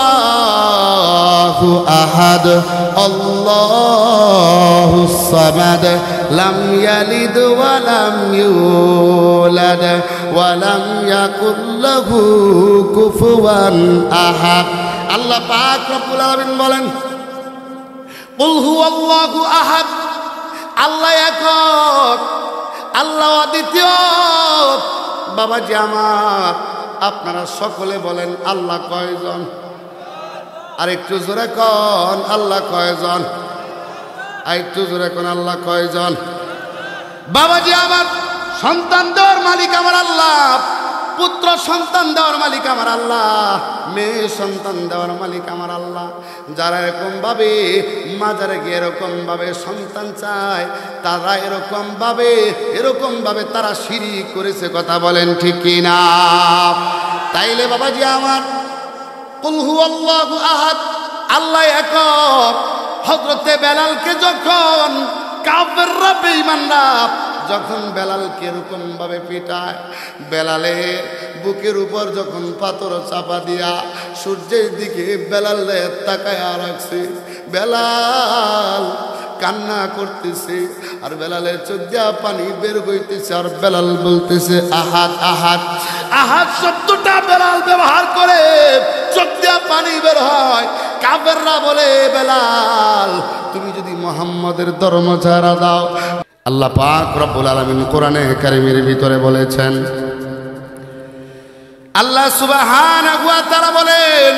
হুয়াল্লাহু আহাদ আল্লাহুস সামাদ লাম ইয়ালিদ ওয়া লাম ইউলাদ ওয়া লাম ইয়াকুল লাহু কুফুয়ান আহাদ। আল্লাহ পাক রব্বুল আলামিন বলেন, কুল হুয়াল্লাহু আহাদ, আল্লাহ একক, আল্লাহ অদ্বিতীয়। বাবাজি আমার, আপনারা সকলে বলেন আল্লাহ কয়জন? আর একটু জোরে কোন আল্লাহ কয়জন? আর একটু জোরে কোন আল্লাহ কয়জন? বাবাজি আমার, সন্তান দেওয়ার মালিক আমার আল্লাহ, পুত্র সন্তান দেওয়ার মালিক আমার আল্লাহ, মেয়ে সন্তান দেওয়ার মালিক আমার আল্লাহ। যারা এরকম ভাবে মাজারে গিয়ে এরকম ভাবে সন্তান চায়, তারা এরকম ভাবে তারা শিরক করেছে। কথা বলেন ঠিক কিনা? তাইলে বাবাজি আমার, কুল হুয়াল্লাহু আহাদ, আল্লাহ একক। হযরতে বেলালকে যখন কাফেররা বেঈমানরা যখন বেলালকে এরকম ভাবে পিটায়, বেলালের বুকের উপর যখন পাথর চাপা দিয়া সূর্যের দিকে বেলালে তাকায় রাখছে, বেলাল কান্না করতেছে, আর বেলালের চোখ দিয়া পানি বের হইতেছে, আর বেলাল বলতেছে আহাদ আহাদ। আহাদ শব্দটা বেলাল ব্যবহার করে চোখ দিয়া পানি বের হয়। কাফেররা বলে, বেলাল তুমি যদি মুহাম্মাদের ধর্ম ছাড়া দাও। আল্লাহ পাক রব্বুল আলামিন কোরআনে কারীমের ভিতরে বলেছেন, আল্লাহ সুবহানাহু ওয়া তাআলা বলেন,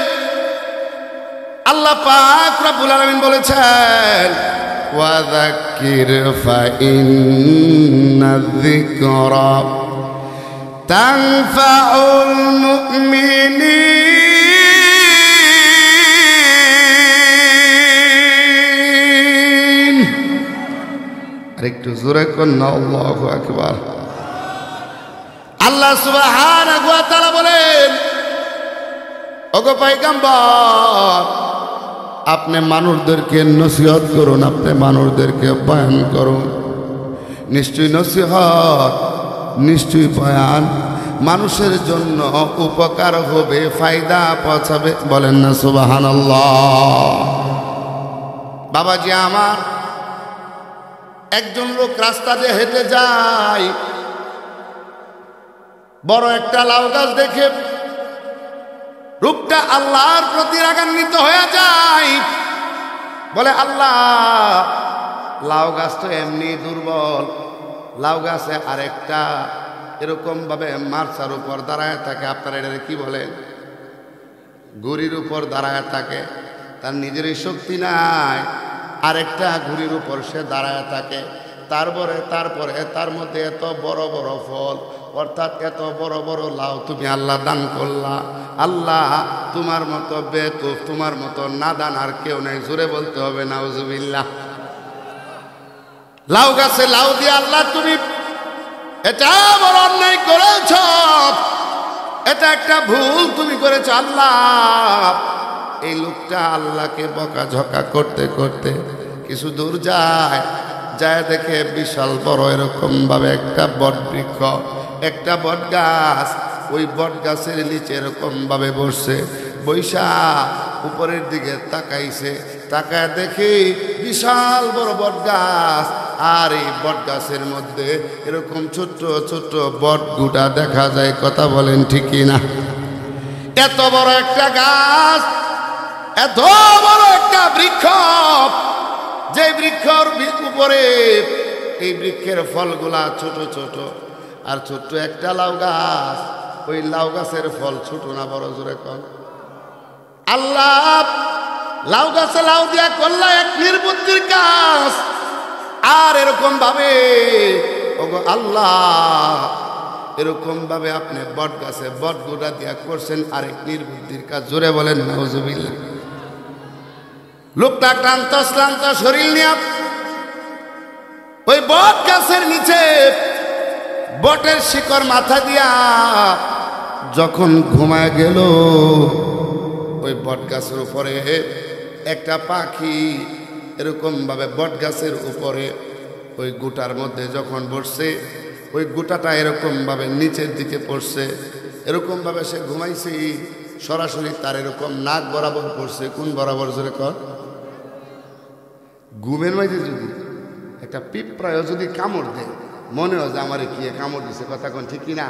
আল্লাহ পাক রব্বুল আলামিন বলেছেন, ওয়া যাক্কির ফা ইন্নায-যিকরা তানফাউল মুমিনিন। একটু জোরে কোন আল্লাহু আকবার। আল্লাহ সুবহানাহু ওয়া তাআলা বলেন, ওগো পয়গম্বর, আপনি মানুষদেরকে নসিহত করুন, আপনি মানুষদেরকে বয়ান করুন। নিশ্চয়ই নসিহত, নিশ্চয়ই বয়ান মানুষের জন্য উপকার হবে, ফায়দা পৌঁছাবে। বলেন না সুবহানাল্লাহ। বাবাজি আমার, একজন লোক রাস্তা দিয়ে হেঁটে যায়, বড় একটা লাউ গাছ দেখে লোকটা আল্লাহর প্রতি রাগান্বিত হয়ে যায়, বলে আল্লাহ, লাউ গাছ তো এমনি দুর্বল, লাউ গাছে আরেকটা এরকম ভাবে মার্চার উপর দাঁড়ায় থাকে, আপনারা এটা কি বলেন? ঘুড়ির উপর দাঁড়ায় থাকে, তার নিজেরই শক্তি নাই, আরেকটা ঘুড়ির উপর সে দাঁড়ায় থাকে। তারপরে তার মধ্যে এত বড় বড় ফল, অর্থাৎ এত বড় বড় লাউ তুমি আল্লাহ দান করলা। আল্লাহ তোমার মতো বেকুফ, তোমার মতো নাদান আর কেউ নাই। জোরে বলতে হবে নাউজুবিল্লাহ। লাউ গাছে লাউ দিয়ে আল্লাহ তুমি এটা বড় অন্যায় করেছ, এটা একটা ভুল তুমি করেছ আল্লাহ। এই লোকটা আল্লাহকে বকাঝকা করতে করতে কিছু দূর যায়, দেখে বিশাল বড় এরকম ভাবে একটা বট বৃক্ষ, একটা বট গাছ। ওই বট গাছের নিচে এরকম ভাবে বসছে, বৈশা উপরের দিকে তাকাইছে, তাকায় দেখে বিশাল বড় বট গাছ। আর এই বট গাছের মধ্যে এরকম ছোট্ট ছোট্ট বট গুটা দেখা যায়। কথা বলেন ঠিক না? এত বড় একটা গাছ, এত বড় একটা বৃক্ষ, যে বৃক্ষর উপরে এই বৃক্ষের ফলগুলা ছোট ছোট, আর ছোট্ট একটা লাউ গাছ। ওই লাউ গাছের ফল ছোট না বড়? জোরে কন আল্লাহ। লাউ গাছে লাউ দিয়া করলা এক নির্বুদ্ধির কাজ। আর এরকম ভাবে ওগো আল্লাহ, এরকম ভাবে আপনি বট গাছে বট গোটা দিয়া করছেন আরেক নির্বুদ্ধির কাজ। জোরে বলেন নাউজুবিল্লাহ। লোকটা ক্লান্ত শ্রান্ত শরীর নিয়ে ওই বট গাছের নিচে বটের শিকড় মাথা দিয়া যখন ঘুমায় গেল, ওই বট গাছের উপরে একটা পাখি এরকম ভাবে বট গাছের উপরে ওই গুটার মধ্যে যখন বসছে, ওই গুটাটা এরকম ভাবে নিচের দিকে পড়ছে, এরকম ভাবে সে ঘুমাইছে। সরাসরি তার এরকম নাক বরাবর পড়ছে। কোন বরাবর জোরে কর? ঘুমের মাঝে যদি একটা পিঁপড়ায় যদি কামড় দেয়, মনে হয় যে আমারে কি কামড় দিছে, কথা কোন ঠিক কিনা?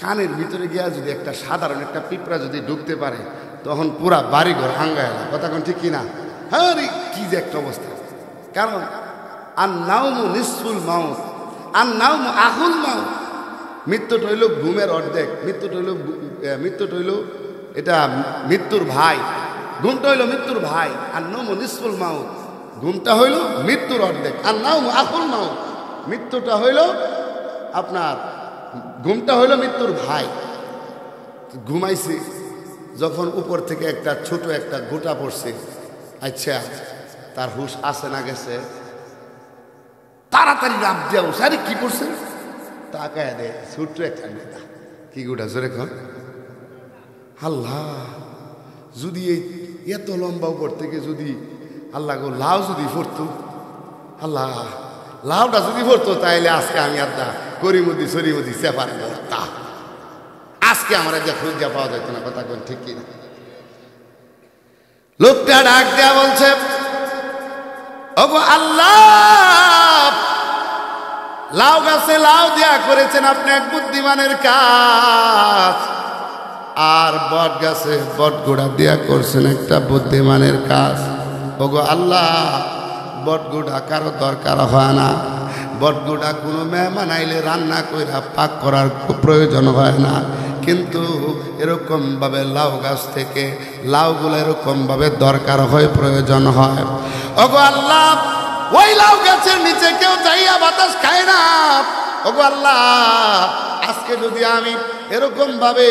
কানের ভিতরে গিয়া যদি একটা সাধারণ একটা পিঁপড়া যদি ঢুকতে পারে, তখন পুরা বাড়িঘর হাঙ্গায় না, কথা কোন ঠিক কিনা? হ্যাঁ রে, কি যে একটা অবস্থা। কারণ আর নাওমু নিসফুল মাউত, আর নাওমু আহুল মাউত। মৃত্যুটা হইল ঘুমের অর্ধেক, মৃত্যুটা হইল এটা মৃত্যুর ভাই। ঘুমটা হইল মৃত্যুর ভাই। আর নাওমু নিসফুল মাউত, ঘুমটা হইল মৃত্যুর অর্ধেক। আর নাওমু আহুল মাউত, মৃত্যুটা হইল আপনার, ঘুমটা হইল মৃত্যুর ভাই। ঘুমাইছি যখন উপর থেকে একটা ছোট একটা গোটা পড়ছে, আচ্ছা তার হুশ আসে না গেছে, তাড়াতাড়ি রাব দেও সারি কি করছে, তাকায় দে ছোট্ট একটা গোটা। কি গোটা জোরে কর? আল্লাহ, যদি এই এত লম্বা উপর থেকে যদি আল্লাহ গো লাউ যদি পড়তো, আল্লাহ লাউটা যদি পড়তো, তাইলে আজকে আমি আড্ডা করিমুদি সরিমুদি চেপার করতা, আজকে আমার একটা খুঁজা পাওয়া যেত না, কথা কোন ঠিক কিনা? লোকটা ডাক দেয়া বলছে, ওগো আল্লাহ, লাউ গাছে লাউ দেয়া করেছেন আপনি এক বুদ্ধিমানের কাজ, আর বট গাছে বট গোড়া দেয়া করছেন একটা বুদ্ধিমানের কাজ। ওগো আল্লাহ, বট গোড়া কারো দরকার হয় না, বট গোড়া কোনো মেহমান আইলে রান্না কইরা পাক করার প্রয়োজন হয় না, কিন্তু এরকমভাবে লাউ গাছ থেকে লাউগুলো এরকমভাবে দরকার হয়, প্রয়োজন হয়। ওগো আল্লাহ, ওই লাউ গাছের নিচে কেউ যাইয়া বাতাস খায় না। ওগো আল্লাহ, আজকে যদি আমি এরকম ভাবে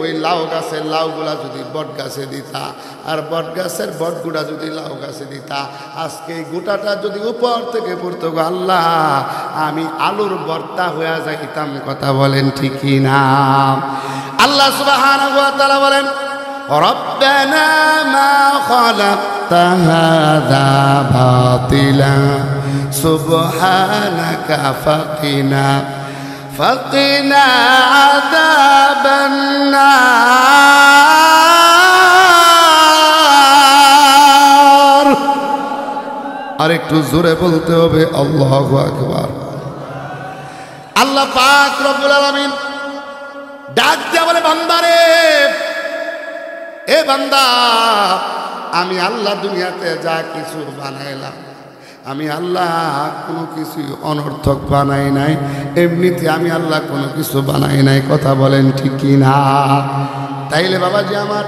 ওই লাউ গাছের লাউগুলা যদি বট গাছে দিতা, আর বট গাছের বটগুড়া যদি লাউ গাছে দিতা, আজকে গোটাটা যদি উপর থেকে পড়তো, গো আল্লাহ, আমি আলুর ভর্তা হয়ে যাইতাম, কথা বলেন ঠিকই না? আল্লাহ সুবহানাহু ওয়া তাআলা বলেন, রব্বানা মা খালাকতা হাযা বাতিলা সুবহানাকা ফাকিনা আযাবান নার। আর একটু জোরে বলতে হবে আল্লাহু আকবার। আল্লাহ পাক রব্বুল আলামিন ডাক দিয়া বলে, বান্দারে, এ বান্দা, আমি আল্লাহ দুনিয়াতে যা কিছু বানাইলাম, আমি আল্লাহ কোনো কিছু অনর্থক বানাই নাই, এমনিতে আমি আল্লাহ কোনো কিছু বানাই নাই, কথা বলেন ঠিক কি না? তাইলে বাবাজি আমার,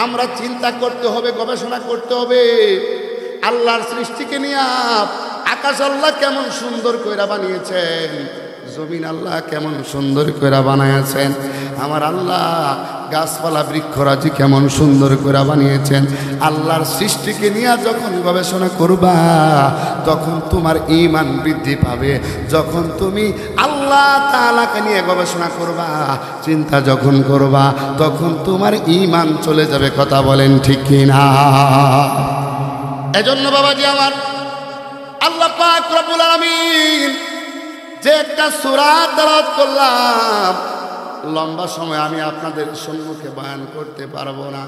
আমরা চিন্তা করতে হবে, গবেষণা করতে হবে আল্লাহর সৃষ্টিকে নিয়ে। আকাশ আল্লাহ কেমন সুন্দর কইরা বানিয়েছেন, জমিন আল্লাহ কেমন সুন্দর করে বানাইছেন, আমার আল্লাহ গাছপালা বৃক্ষরাজি কেমন সুন্দর করে বানিয়েছেন। আল্লাহর সৃষ্টিকে নিয়ে যখন গবেষণা করবা, তখন তোমার ঈমান বৃদ্ধি পাবে। যখন তুমি আল্লাহ তাআলাকে নিয়ে গবেষণা করবা, চিন্তা যখন করবা, তখন তোমার ঈমান চলে যাবে, কথা বলেন ঠিক কি না? এজন্য বাবাজি আমার, আল্লাহ পাক রব্বুল আলামিন যে একটা সূরা তেলাওয়াত করলাম, লম্বা সময় আমি আপনাদের সম্মুখে বয়ান করতে পারবো না।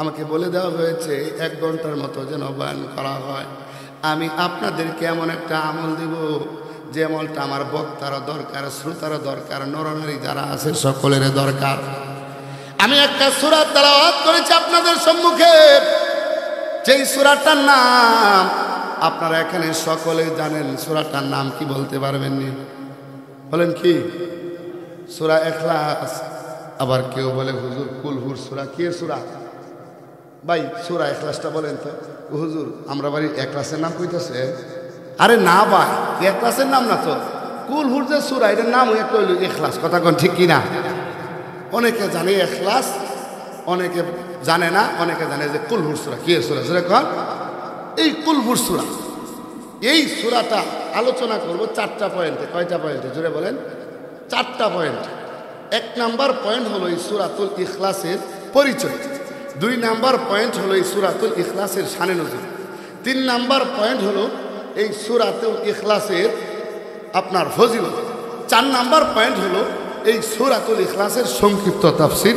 আমাকে বলে দেওয়া হয়েছে 1 ঘন্টার মতো যেন বয়ান করা হয়। আমি আপনাদেরকে এমন একটা আমল দিব, যে আমলটা আমার বক্তারও দরকার, শ্রোতারও দরকার, নরনারী যারা আছে সকলের দরকার। আমি একটা সূরা তেলাওয়াত করেছি আপনাদের সম্মুখে, যেই সূরাটার নাম আপনারা এখানে সকলে জানেন। সূরাটার নাম কি বলতে পারবেন নি? বলেন কি? সূরা ইখলাস। আবার কেউ বলে হুজুর কুলহুর সূরা। কি সূরা ভাই? সূরা ইখলাসটা বলেন তো। হুজুর আমরা বাড়ি ইখলাসের নাম কইতাছে। আরে না ভাই, ইখলাসের নাম না তো, কুলহুর যে সূরা, এটার নাম একটা হইল ইখলাস, কথা কোন ঠিক কিনা? অনেকে জানে ইখলাস, অনেকে জানে না, অনেকে জানে যে কুলহুর সূরা। কি সূরা জোরে কর? এই কুলহুর সূরা। এই সূরাটা আলোচনা করব 4টা পয়েন্টে। কয়টা পয়েন্টে? জোরে বলেন। 4টা পয়েন্ট। 1 নাম্বার পয়েন্ট হলো এই সূরাতুল ইখলাসের পরিচয়। 2 নাম্বার পয়েন্ট হলো এই সূরাতুল ইখলাসের শানে নজুল। 3 নাম্বার পয়েন্ট হলো এই সূরাতুল ইখলাসের আপনার ফজিলত। 4 নাম্বার পয়েন্ট হলো এই সূরাতুল ইখলাসের সংক্ষিপ্ত তাফসীর।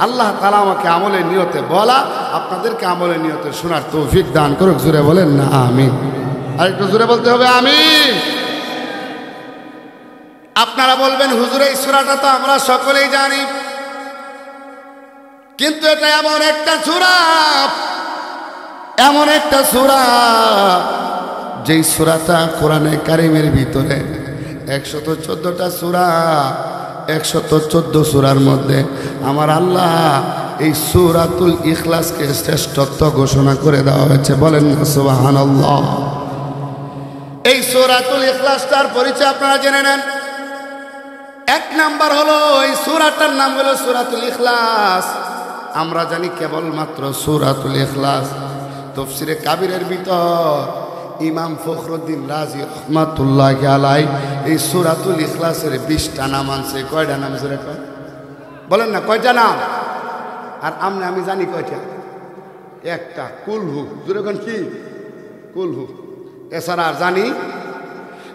আল্লাহ তাআলা আমাকে আমলের নিয়তে বলা, আপনাদেরকে আমলের নিয়তে শোনার তৌফিক দান করুক। জোরে বলেন না আমিন। আর একটু জোরে বলতে হবে আমিন। আপনারা বলবেন হুজুর এই সূরাটা তো আমরা সকলেই জানি, কিন্তু এটা এমন একটা সূরা, এমন একটা সূরা যেই সূরাটা কোরআনে কারিমের ভিতরে 114টা সূরা, 114 সূরার মধ্যে আমার আল্লাহ এই সূরাতুল ইখলাসকে শ্রেষ্ঠত্ব ঘোষণা করে দেওয়া হয়েছে। বলেন না সুবহানাল্লাহ। এই সূরাতুল ইখলাসটার পরিচয় আপনারা জেনে নেন। এক নাম্বার হলো এই সূরাটার নাম হলো সূরাতুল ইখলাস। আমরা জানি কেবলমাত্র সূরাতুল ইখলাস। তাফসীরে কাবীরের ভিতর ইমাম ফখরুদ্দিন রাজি রহমাতুল্লাহি আলাইহি এই সূরাতুল ইখলাসের 20টা নাম আনছে। কয়টা নাম জোরে কয়? বলেন না কয়টা নাম? আর আমি জানি কয়টা? একটা, কুলহু। জোরে কোন কি? কুলহু। এছাড়া আর জানি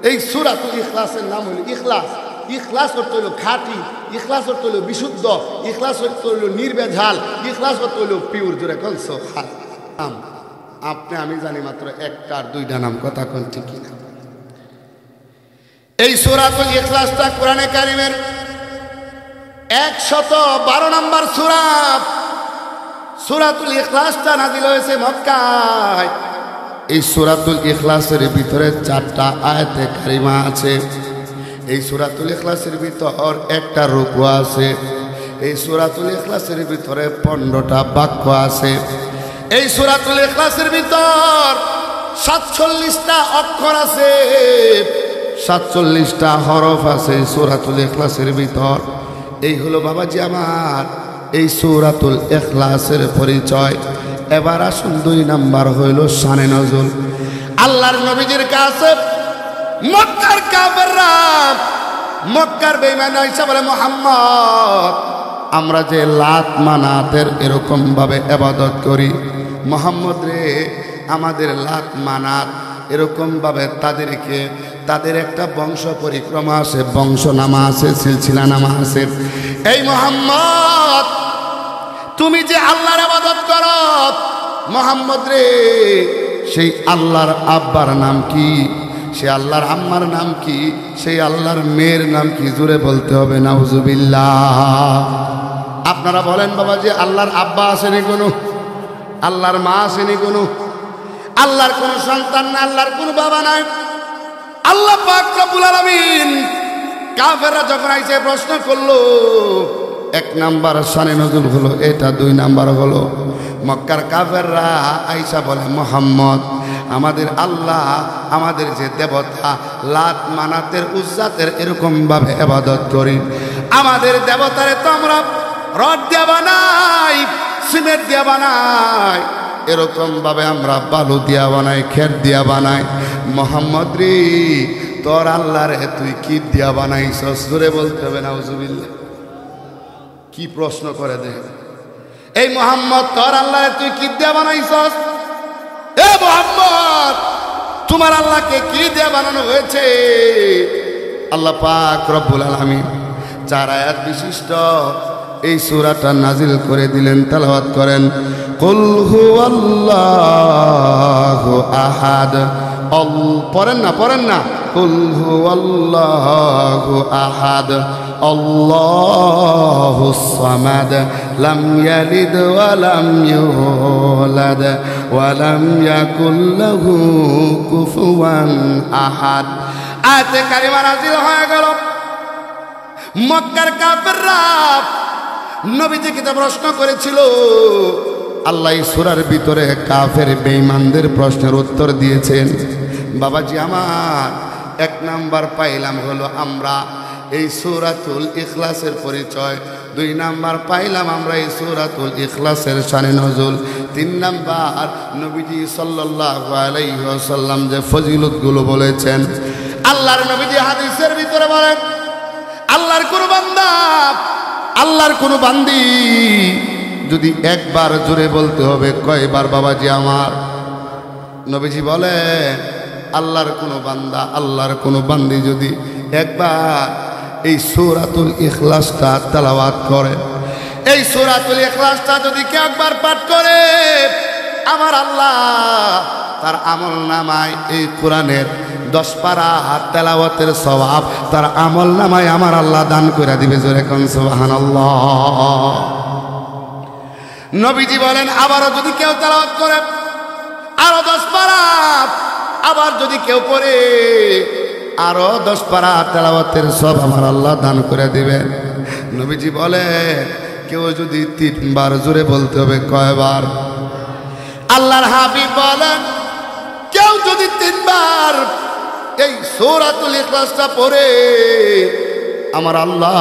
এই সূরাতুল ইখলাসের নাম হলো ইখলাস। ইখলাস অর্থ হইল খাঁটি, ইখলাস অর্থ হইল বিশুদ্ধ, ইখলাস অর্থ হইল নির্ভেজাল, ইখলাস অর্থ হইল পিওর। জোরে কোন নাম? আমি জানি মাত্র একটা আর 2টা নাম। কথা কোন ঠিক কিনা? এই সূরাতুল ইখলাসটা কোরআনে কারিমের 112 নম্বর সূরা। সূরাতুল ইখলাসটা নাযিল হয়েছে মক্কায়। এই সূরাতুল ইখলাসের ভিতরে 4টা আয়াতে কারিমা আছে। এই সূরাতুল ইখলাসের ভিতর একটা রুকু আছে। এই সূরাতুল ইখলাসের ভিতরে 15টা বাক্য আছে। এই সূরাতুল ইখলাসের ভিতর 47টা অক্ষর আছে, 47টা হরফ আছে এই সূরাতুল ইখলাসের ভিতর। এই হলো বাবাজি আমার এই সূরাতুল ইখলাসের পরিচয়। এবার আসুন 2 নাম্বার হইল শানে নজুল। আল্লাহর নবীজির কাছে মক্কার কাফেররা, মক্কার বেঈমান আয়েশা বলে, মুহাম্মদ আমরা যে লাত মানাতের এরকম ভাবে ইবাদত করি, মুহাম্মদ রে আমাদের লাত মানাত এরকম ভাবে তাদের একটা বংশ পরিক্রমা আছে, বংশনামা আছে, সিলসিলা নামা আছে। এই মুহাম্মদ তুমি যে আল্লাহর ইবাদত করো, মুহাম্মদ রে সেই আল্লাহর আব্বার নাম কি? সে আল্লাহর আম্মার নাম কি? সেই আল্লাহর মেয়ের নাম কি? জোরে বলতে হবে নাউজুবিল্লাহ। আপনারা বলেন বাবা যে আল্লাহর আব্বা আসেনি কোনো? আল্লাহর মা আসেনি কোনো? আল্লাহর কোনো সন্তান না, আল্লাহর কোনো বাবা নাই। আল্লাহ পাক রব্বুল আলামিন কাফেররা যখন আইসে প্রশ্ন করলো, 1 নাম্বার শানে নজুল হলো এটা। 2 নাম্বার হলো মক্কার কাফেররা আইসা বলে, মুহাম্মদ আমাদের আল্লাহ, আমাদের যে দেবতা লাত মানাতের উজ্জাতের এরকম ভাবে ইবাদত করি, আমাদের দেবতারে তো আমরা রড দিয়া বানাই, সিমেন্ট দিয়া বানাই, এরকম ভাবে আমরা বালু দিয়া বানাই, খের দিয়া বানাই। মুহাম্মদ রে তোর আল্লাহ রে তুই কি দিয়া বানাইছস? জোরে বলতে হবে নাউজুবিল্লাহ। কি প্রশ্ন করে দে এই মুহাম্মদ, তোর আল্লাহ রে তুই কি দিয়া বানাইছস? এ মুহাম্মদ তোমার আল্লাহকে কি দিয়ে বানানো হয়েছে? আল্লাহ পাক রব্বুল আলামিন 4 আয়াত বিশিষ্ট এই সূরাটা নাজিল করে দিলেন। তেলাওয়াত করেন, কুল হুয়াল্লাহু আহাদ। পড়েন না, কুল হুয়াল্লাহু আহাদ আল্লাহুস সামাদ লাম ইয়ালিদ ওয়া লাম ইউলাদ ওয়া লাম ইয়াকুল লাহু কুফুয়ান আহাদ। আয়াতে কারিমা নাযিল হয়ে গেল। মক্কার কাফেররা নবীজিকে প্রশ্ন করেছিল। আল্লাহ এই সূরার ভিতরে কাফের বেঈমানদের প্রশ্নের উত্তর দিয়েছেন। বাবাজি আমার 1 নাম্বার পাইলাম হলো আমরা এই সূরাতুল ইখলাসের পরিচয়। 2 নাম্বার পাইলাম আমরা এই সূরাতুল ইখলাসের শানে নজুল। 3 নাম্বার নবীজি সাল্লাল্লাহু আলাইহি ওয়াসাল্লাম যে ফজিলতগুলো বলেছেন। আল্লাহর নবীজি হাদিসের ভিতরে বলেন, আল্লাহর কোন বান্দা, আল্লাহর কোন বান্দি যদি একবার জোরে বলতে হবে, কয়বার বাবাজি আমার? নবীজি বলেন আল্লাহর কোন বান্দা, আল্লাহর কোন বান্দি যদি একবার এই সূরাতুল ইখলাসটা তেলাওয়াত করে, এই সূরাতুল ইখলাসটা যদি কেউ একবার পাঠ করে আমার আল্লাহ তার আমল নামায় এই কোরআনের 10 পারা তেলাওয়াতের সওয়াব তার আমল নামায় আমার আল্লাহ দান করে দিবে। জোরে কোন সুবহানাল্লাহ। নবীজি বলেন আবারও যদি কেউ তেলাওয়াত করে আরো 10 পারা, আবার যদি কেউ পড়ে আরো 10 পারা তেলাওয়াতের সব আমার আল্লাহ দান করে দিবেন। নবীজি বলে কেউ যদি 3 বার, জোরে বলতে হবে কয়বার? আল্লাহর হাবিব বলেন কেউ যদি 3 বার এই সূরাতুল ইখলাসটা পড়ে আমার আল্লাহ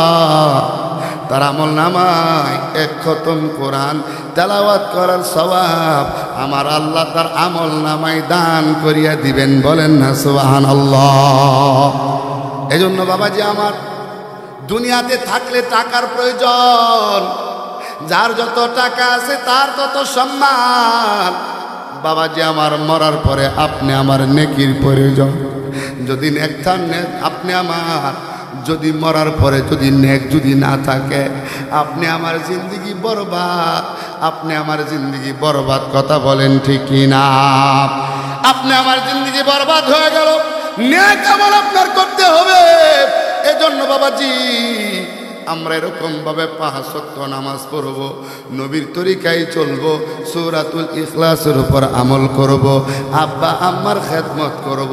তার আমল নামায় 1 খতম কোরআন তেলাওয়াত করার সওয়াব আমার আল্লাহ তার আমল নামায় দান করিয়া দিবেন। বলেন না সুবহানাল্লাহ। এজন্য বাবাজি আমার দুনিয়াতে থাকলে টাকার প্রয়োজন, যার যত টাকা আছে তার তত সম্মান। বাবাজি আমার মরার পরে আপনি আমার নেকির প্রয়োজন। যদি নেক থাকেন আপনি আমার, যদি মরার পরে যদি নেক যদি না থাকে আপনি আমার জিন্দেগি বরবাদ, আপনি আমার জিন্দেগি বরবাদ। কথা বলেন ঠিক কি না? আপনি আমার জিন্দেগি বরবাদ হয়ে গেল। নেক আমল আপনার করতে হবে। এজন্য বাবাজি আমরা এরকম ভাবে 5 ওয়াক্ত নামাজ পড়ব, নবীর তরিকায় চলবো, সূরাতুল ইখলাসের উপর আমল করব, আব্বা আম্মার খেদমত করব,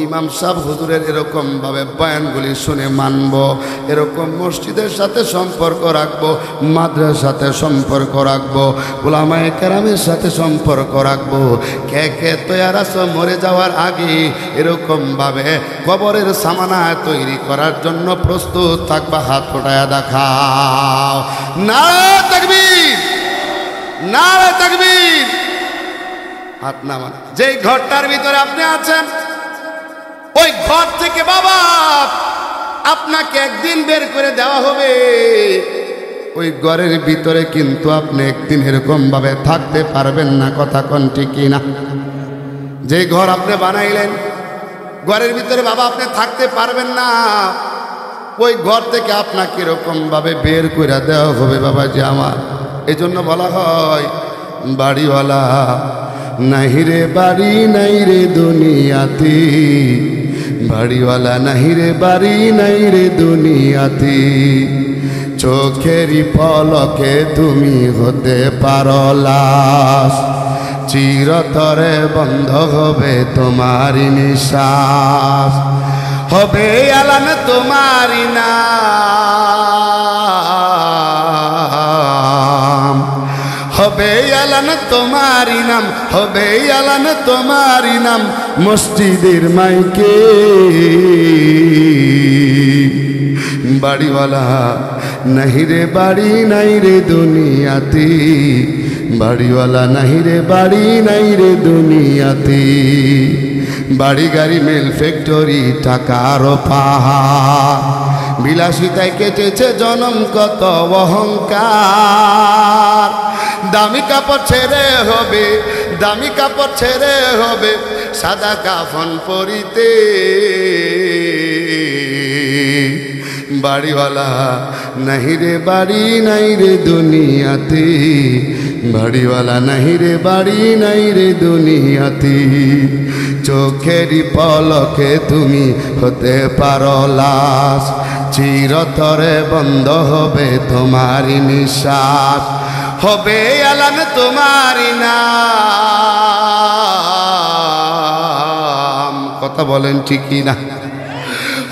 ইমাম সাহেব হুজুরের এরকম ভাবে বয়ানগুলি শুনে মানব, এরকম মসজিদের সাথে সম্পর্ক রাখবো, মাদ্রাসার সাথে সম্পর্ক রাখবো, উলামায়ে কেরামের সাথে সম্পর্ক রাখবো। কে কে তৈয়ার আছো মরে যাওয়ার আগে এরকম ভাবে কবরের সামানা তৈরি করার জন্য প্রস্তুত থাকবা? হাত উঠায়া দেখাও। নারে তাকবীর, নারে তাকবীর। হাত নামান। যেই ঘরটার ভিতরে আপনি আছেন ওই ঘর থেকে বাবা আপনাকে একদিন বের করে দেওয়া হবে। ওই ঘরের ভিতরে কিন্তু আপনি একদিন এরকম ভাবে থাকতে পারবেন না। কথা কোন ঠিক না? যে ঘর আপনি বানাইলেন ঘরের ভিতরে বাবা আপনি থাকতে পারবেন না। ওই ঘর থেকে আপনাকে এরকম ভাবে বের করে দেওয়া হবে বাবাজি আমার। এই জন্য বলা হয় বাড়িওয়ালা নাহি রে বাড়ি নাই রে দুনিয়াতে, বাড়িওয়ালা নাহি রে বাড়ি নাই রে দুনিয়াতে, চোখেরই পলকে তুমি হতে পারো লাশ, চিরতরে বন্ধ হবে তোমারি নিঃশ্বাস, হবে আলান তোমারি নাম, হবে আলান তোমারি নাম, হবে আলান তোমারি নাম মসজিদের মাইকে। বাড়িওয়ালা নাহি রে বাড়ি নাই রে দুনিয়াতে, বাড়িওয়ালা নাহি রে বাড়ি নাই রে দুনিয়াতে, বাড়ি গাড়ি মিল ফ্যাক্টরি টাকার পাহাড়, বিলাসিতায় কেটেছে জনম কত অহংকার, দামি কাপড় ছেড়ে হবে, দামি কাপড় ছেড়ে হবে সাদা কাফন পরিতে। বাড়িওয়ালা নাহি রে বাড়ি নাই রে দুনিয়াতে, বাড়িওয়ালা নাহি রে বাড়ি নাই রে দুনিয়াতে, চোখেরই পলকে তুমি হতে পারো লাশ, চিরতরে বন্ধ হবে তোমারি নিঃশ্বাস, হবে আলান তোমারি নাম। কথা বলেন ঠিকই না?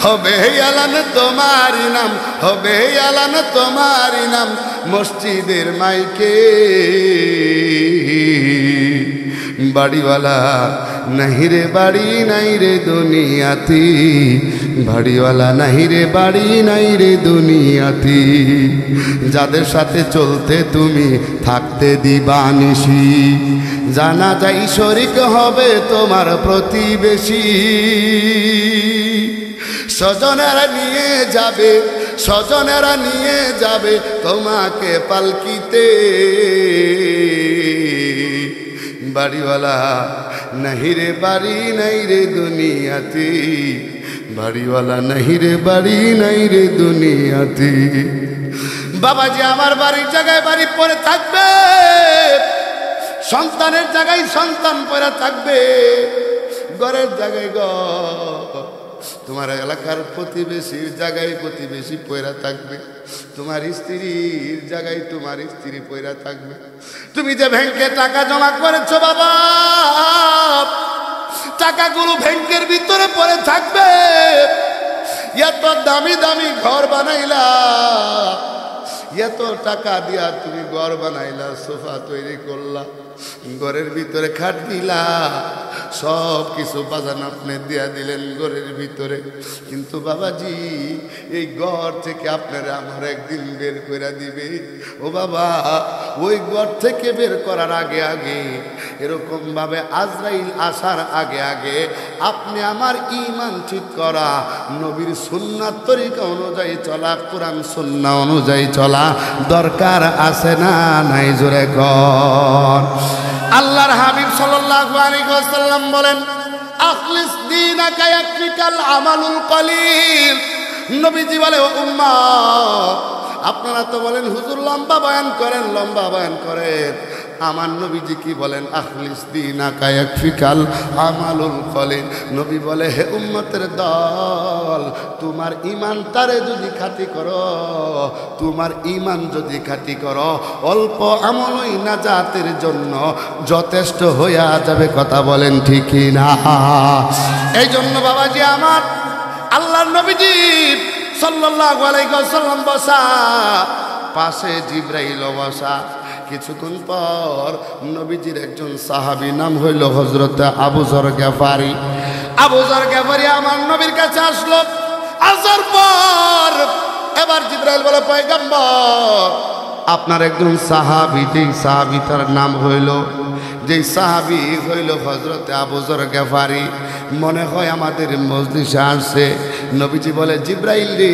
হবে আলান তোমারি নাম, হবে আলান তোমারি নাম মসজিদের মাইকে। বাড়িওয়ালা নাহি রে বাড়ি নাই রে দুনিয়াতে, বাড়িওয়ালা নাহি রে বাড়ি নাই রে দুনিয়াতে, যাদের সাথে চলতে তুমি থাকতে দিবানিসি, জানা যাই শরিক হবে তোমার প্রতিবেশী, স্বজনেরা নিয়ে যাবে, স্বজনেরা নিয়ে যাবে তোমাকে পালকিতে। বাড়িওয়ালা নাহি রে বাড়ি নাই রে দুনিয়াতে, বাড়িওয়ালা নাহি রে বাড়ি নাই রে দুনিয়াতে, বাবাজি আমার বাড়ির জায়গায় বাড়ি পড়ে থাকবে, সন্তানের জায়গায় সন্তান পড়ে থাকবে, ঘরের জায়গায় ঘর, তোমার এলাকার প্রতিবেশীর জায়গায় প্রতিবেশী পয়রা থাকবে, তোমার স্ত্রীর জায়গায় তোমার স্ত্রী পয়রা থাকবে। তুমি যে ব্যাংকে টাকা জমা করেছো বাবা, টাকাগুলো ব্যাংকের ভিতরে পড়ে থাকবে। এত দামি দামি ঘর বানাইলা, এত টাকা দিয়া তুমি ঘর বানাইলা, সোফা তৈরি করলা, ঘরের ভিতরে খাট দিলা, সব কিছু বাজান আপনি দিয়া দিলেন ঘরের ভিতরে। কিন্তু বাবাজি এই ঘর থেকে আপনারা আমার একদিন বের করে দিবে। ও বাবা, ওই ঘর থেকে বের করার আগে আগে, এরকম ভাবে আজরাইল আসার আগে আগে আপনি আমার ঈমান ঠিক করা, নবীর সুন্নাত তরিকা অনুযায়ী চলা, কোরআন সুন্নাহ অনুযায়ী চলা দরকার আছে না নাই? জোরে কর। আল্লাহর হাবিব সাল্লাল্লাহু আলাইহি ওয়াসাল্লাম বলেন, আখলিস দীনাকা ইয়াকফিকাল আমালুল কলিল। নবীজি বলে, ও উম্মত, আপনারা তো বলেন হুজুর লম্বা বয়ান করেন, লম্বা বয়ান করেন। আমার নবীজি কি বলেন? আখলিস দীনাকা ইয়াকফিকাল আমালুল কলিল। নবী বলে, হে উম্মতের দল, তোমার ঈমানটারে যদি খাঁটি করো, তোমার ঈমান যদি খাঁটি করো, অল্প আমলই নাজাতের জন্য যথেষ্ট হইয়া যাবে। কথা বলেন ঠিক কি না? এই জন্য বাবাজি আমার, আল্লাহর নবীজি সাল্লাল্লাহু আলাইহি ওয়াসাল্লাম বসা, পাশে জিবরাইল বসা। কিছুক্ষণ পর নবীজির একজন সাহাবী, নাম হইল হযরত আবু যর গিফারি। আবু যর গিফারি আমার নবীর কাছে আসলো। আসার পর এবার জিবরাইল বলে, পয়গম্বর, আপনার একজন সাহাবী, যেই সাহাবীটার নাম হইল, যেই সাহাবী হইল হযরত আবু যর গিফারি, মনে হয় আমাদের মজলিসে আসে। নবীজি বলে, জিবরাইল রে,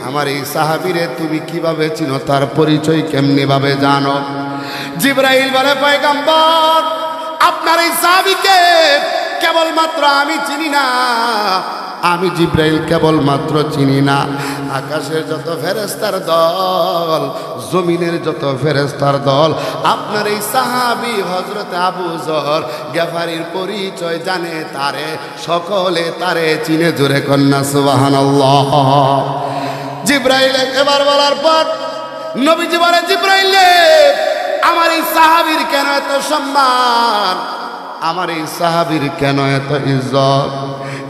আমার এই সাহাবীরে তুমি কিভাবে চিনো, তার পরিচয় কেমনি ভাবে জানো? জিবরাইল বলে, পয়গম্বর, আপনার এই সাহাবীকে কেবলমাত্র আমি চিনি না, আমি জিবরাইল কেবলমাত্র চিনি না, আকাশের যত ফেরেশতার দল, জমিনের যত ফেরেশতার দল আপনার এই সাহাবী হযরত আবু যর গিফারির পরিচয় জানে, তারে সকলে তারে চিনে। জোরে কন্যা সুবহানাল্লাহ। জিবরাইল এবার বলার পর নবীজি বলে, জিবরাইল, আমার এই সাহাবীর কেন এত সম্মান, আমার এই সাহাবীর কেন এত ইজ্জত?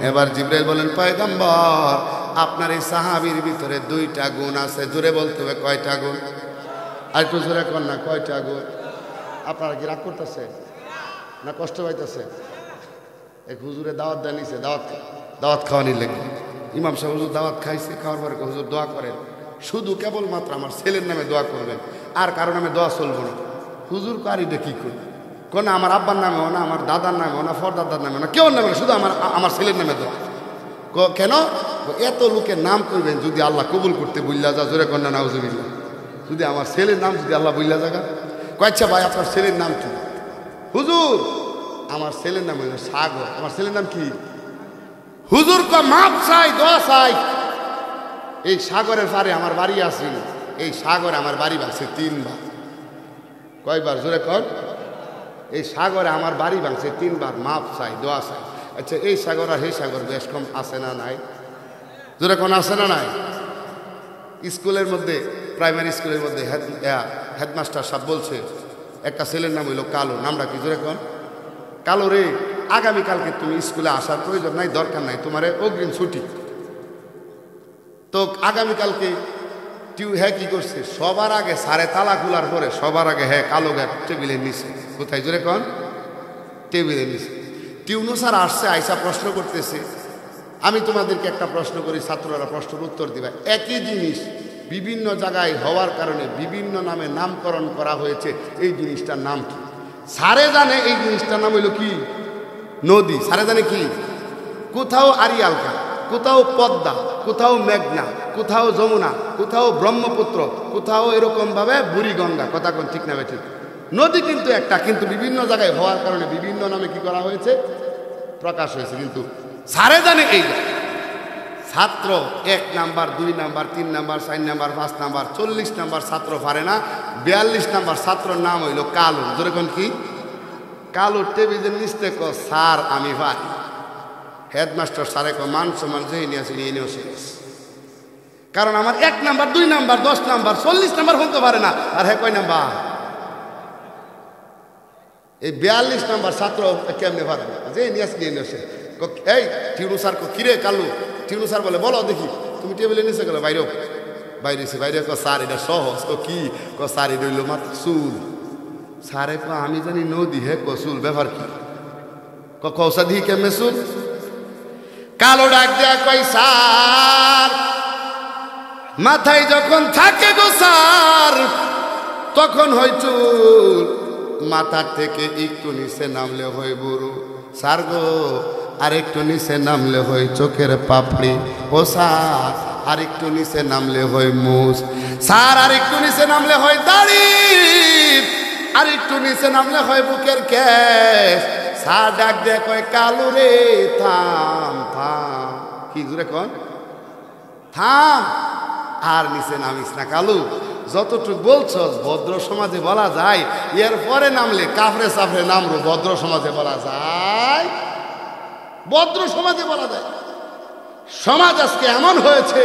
এবার জিবরাইল বলেন, পয়গম্বর, আপনার এই সাহাবীর ভিতরে দুইটা গুণ আছে। জোরে বলতে হবে, কয়টা গুণ? আর একটু জোরে কর না, কয়টা গুণ? আপনারা কি রাগ করতেছে না কষ্ট পাইতেছে? এক হুজুরে দাওয়াত দেয় নিছে, দাওয়াত খাওয়ানির লেগে। ইমাম সাহেব হুজুর দাওয়াত খাইছে, খাওয়ার পরে হুজুর দোয়া করেন, শুধু কেবলমাত্র আমার ছেলের নামে দোয়া করবেন, আর কারো নামে দোয়া চলবো না। হুজুর কারিটা কি করি? কোন আমার আব্বার নামেও না, আমার দাদার নামেও না, ফরদাদার নামে না, কেউ নামে না, শুধু আমার ছেলের নামে দোয়া। কেন? এত লোকের নাম করবেন, যদি আল্লাহ কবুল করতে বললা যা, জোরে কন্যা নাউজুবিল্লাহ, যদি আমার ছেলের নাম যদি আল্লাহ বললা জায়গা। কয়েছে ভাই, আপনার ছেলের নাম কি? হুজুর আমার ছেলের নাম হইল সাগর। আমার ছেলের নাম কি? হুজুর ক মাপ চাই, দোয়া চাই। এই সাগরের পারে আমার বাড়ি আছে, এই সাগরে আমার বাড়ি ভাঙছে 3 বার। কয়বার? জোরে কর। এই সাগরে আমার বাড়ি ভাঙছে 3 বার, মাপ চাই, দোয়া চাই। আচ্ছা, এই সাগর আর সেই সাগর বেশ কম আছে না নাই? জোরে কোন আছে না নাই? স্কুলের মধ্যে, প্রাইমারি স্কুলের মধ্যে হেডমাস্টার সাহেব বলছে, একটা ছেলের নাম হইল কালো। নামটা কি? জোরে কোন। কালো রে, আগামীকালকে তুমি স্কুলে আসার প্রয়োজন নাই, দরকার নাই, তোমার অগ্রিম ছুটি। তো আগামীকালকে হ্যাঁ কি করছে, সবার আগে সারে তালা খোলার পরে সবার আগে হ্যাঁ কালো গ্যাপ টেবিলের নিচে। কোথায়? জোরে কোন। টেবিলের নিচে। টিউনো স্যার আসছে, আইসা প্রশ্ন করতেছে, আমি তোমাদেরকে একটা প্রশ্ন করি, ছাত্ররা প্রশ্নের উত্তর দিবা। একই জিনিস বিভিন্ন জায়গায় হওয়ার কারণে বিভিন্ন নামে নামকরণ করা হয়েছে, এই জিনিসটার নাম কি? সারে জানে এই জিনিসটার নাম হইল কি? নদী। সারে জানে কি? কোথাও আরিয়ালকা, কোথাও পদ্মা, কোথাও মেঘনা, কোথাও যমুনা, কোথাও ব্রহ্মপুত্র, কোথাও এরকমভাবে বুড়িগঙ্গা। কথা কোন ঠিক না ঠিক? নদী কিন্তু একটা, কিন্তু বিভিন্ন জায়গায় হওয়ার কারণে বিভিন্ন নামে কি করা হয়েছে? প্রকাশ হয়েছে। কিন্তু সারে জানে এই ছাত্র 1 number 2 number 3 number 4 number 5 number 40 number ছাত্র পারে না। 42 নাম্বার ছাত্রর নাম হইল কালু। যেরকম কি কালু টেবিলের নিচে কো স্যার আমি ভাই। হেডমাস্টার স্যারে কো মান সম্মান যে নিয়ে আসি নিয়ে নিয়ে কারণ আমার 1 নাম্বার 2 নাম্বার 10 নাম্বার 40 নাম্বার হতে পারে না। আর হ্যাঁ কয় নাম্বার? এই 42 নাম্বার ছাত্র কেমনে পারবে? যে নিয়ে আসি নিয়ে নিয়ে এই টিউনু স্যার কো কিরে কালু? টিউনু স্যার বলে বলো দেখি তুমি টেবিলে নিচে গেলো বাইরে বাইরেছি বাইরে কো স্যার এটা সহজ। কো কি? কো স্যার এটা হইল মাত্র চুল। স্যারে কো আমি জানি নদী। হে কো চুল ব্যাপার কি? কৌসা দিহি কেমনে চুল? কালো ডাক দেয়া কই স্যার মাথায় যখন থাকে গো স্যার তখন হয় চুল, মাথার থেকে একটু নিচে নামলে হয় বুড়ো। স্যার গো আর একটু নিচে নামলে হয় চোখের পাপড়ি। ও স্যার আর একটু নিচে নামলে হয় মুছ। স্যার আর একটু নিচে নামলে হয় দাড়ি। আর একটু নিচে নামলে হয় বুকের কেশ। স্যার ডাক দেয়া কয় কালু রে থাম থাম। কি জোরে কন? থাম আর নিচে নামিস না কালু। যতটুক বলছস ভদ্র সমাজে বলা যায়, এর পরে নামলে কাফরে সাফরে নামরো ভদ্র সমাজে বলা যায়? ভদ্র সমাজে বলা যায়? সমাজ আজকে এমন হয়েছে,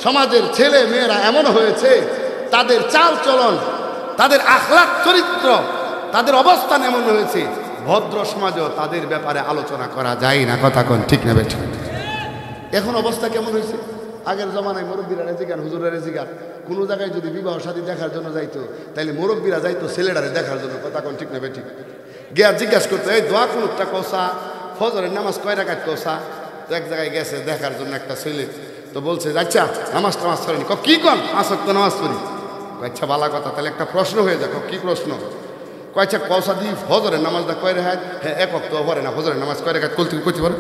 সমাজের ছেলে মেয়েরা এমন হয়েছে, তাদের চাল চলন, তাদের আখলাক চরিত্র, তাদের অবস্থান এমন হয়েছে, ভদ্র সমাজেও তাদের ব্যাপারে আলোচনা করা যায় না। কথা কোন ঠিক না বেঠিক? এখন অবস্থা কেমন হয়েছে? আগের জমানায় মুরব্বীরা রেজিগার, হুজুরা রেজিগার, কোনো জায়গায় যদি বিবাহ শাদী দেখার জন্য যাইতো তাইলে মুরব্বীরা যাইতো ছেলেটারে দেখার জন্য। কথা কোন ঠিক না বেঠিক? গিয়া জিজ্ঞাসা করতো এই দোয়া কোনটা কষা, ফজরের নামাজ কয় রাকাত কষা। তো এক জায়গায় গেছে দেখার জন্য একটা ছেলে, তো বলছে আচ্ছা নামাজ টামাজ পড়েনি? কি কন? 5 ওয়াক্ত নামাজ পড়ি। আচ্ছা ভালো কথা, তাহলে একটা প্রশ্ন হয়ে যাক। কি প্রশ্ন? কয়েছে কষা দিই ফজরের নামাজটা কয় রেখাত? হ্যাঁ 1 ওয়াক্ত পড়ে না। ফজরের নামাজ কয় রেখাত? কলতে করতে পারে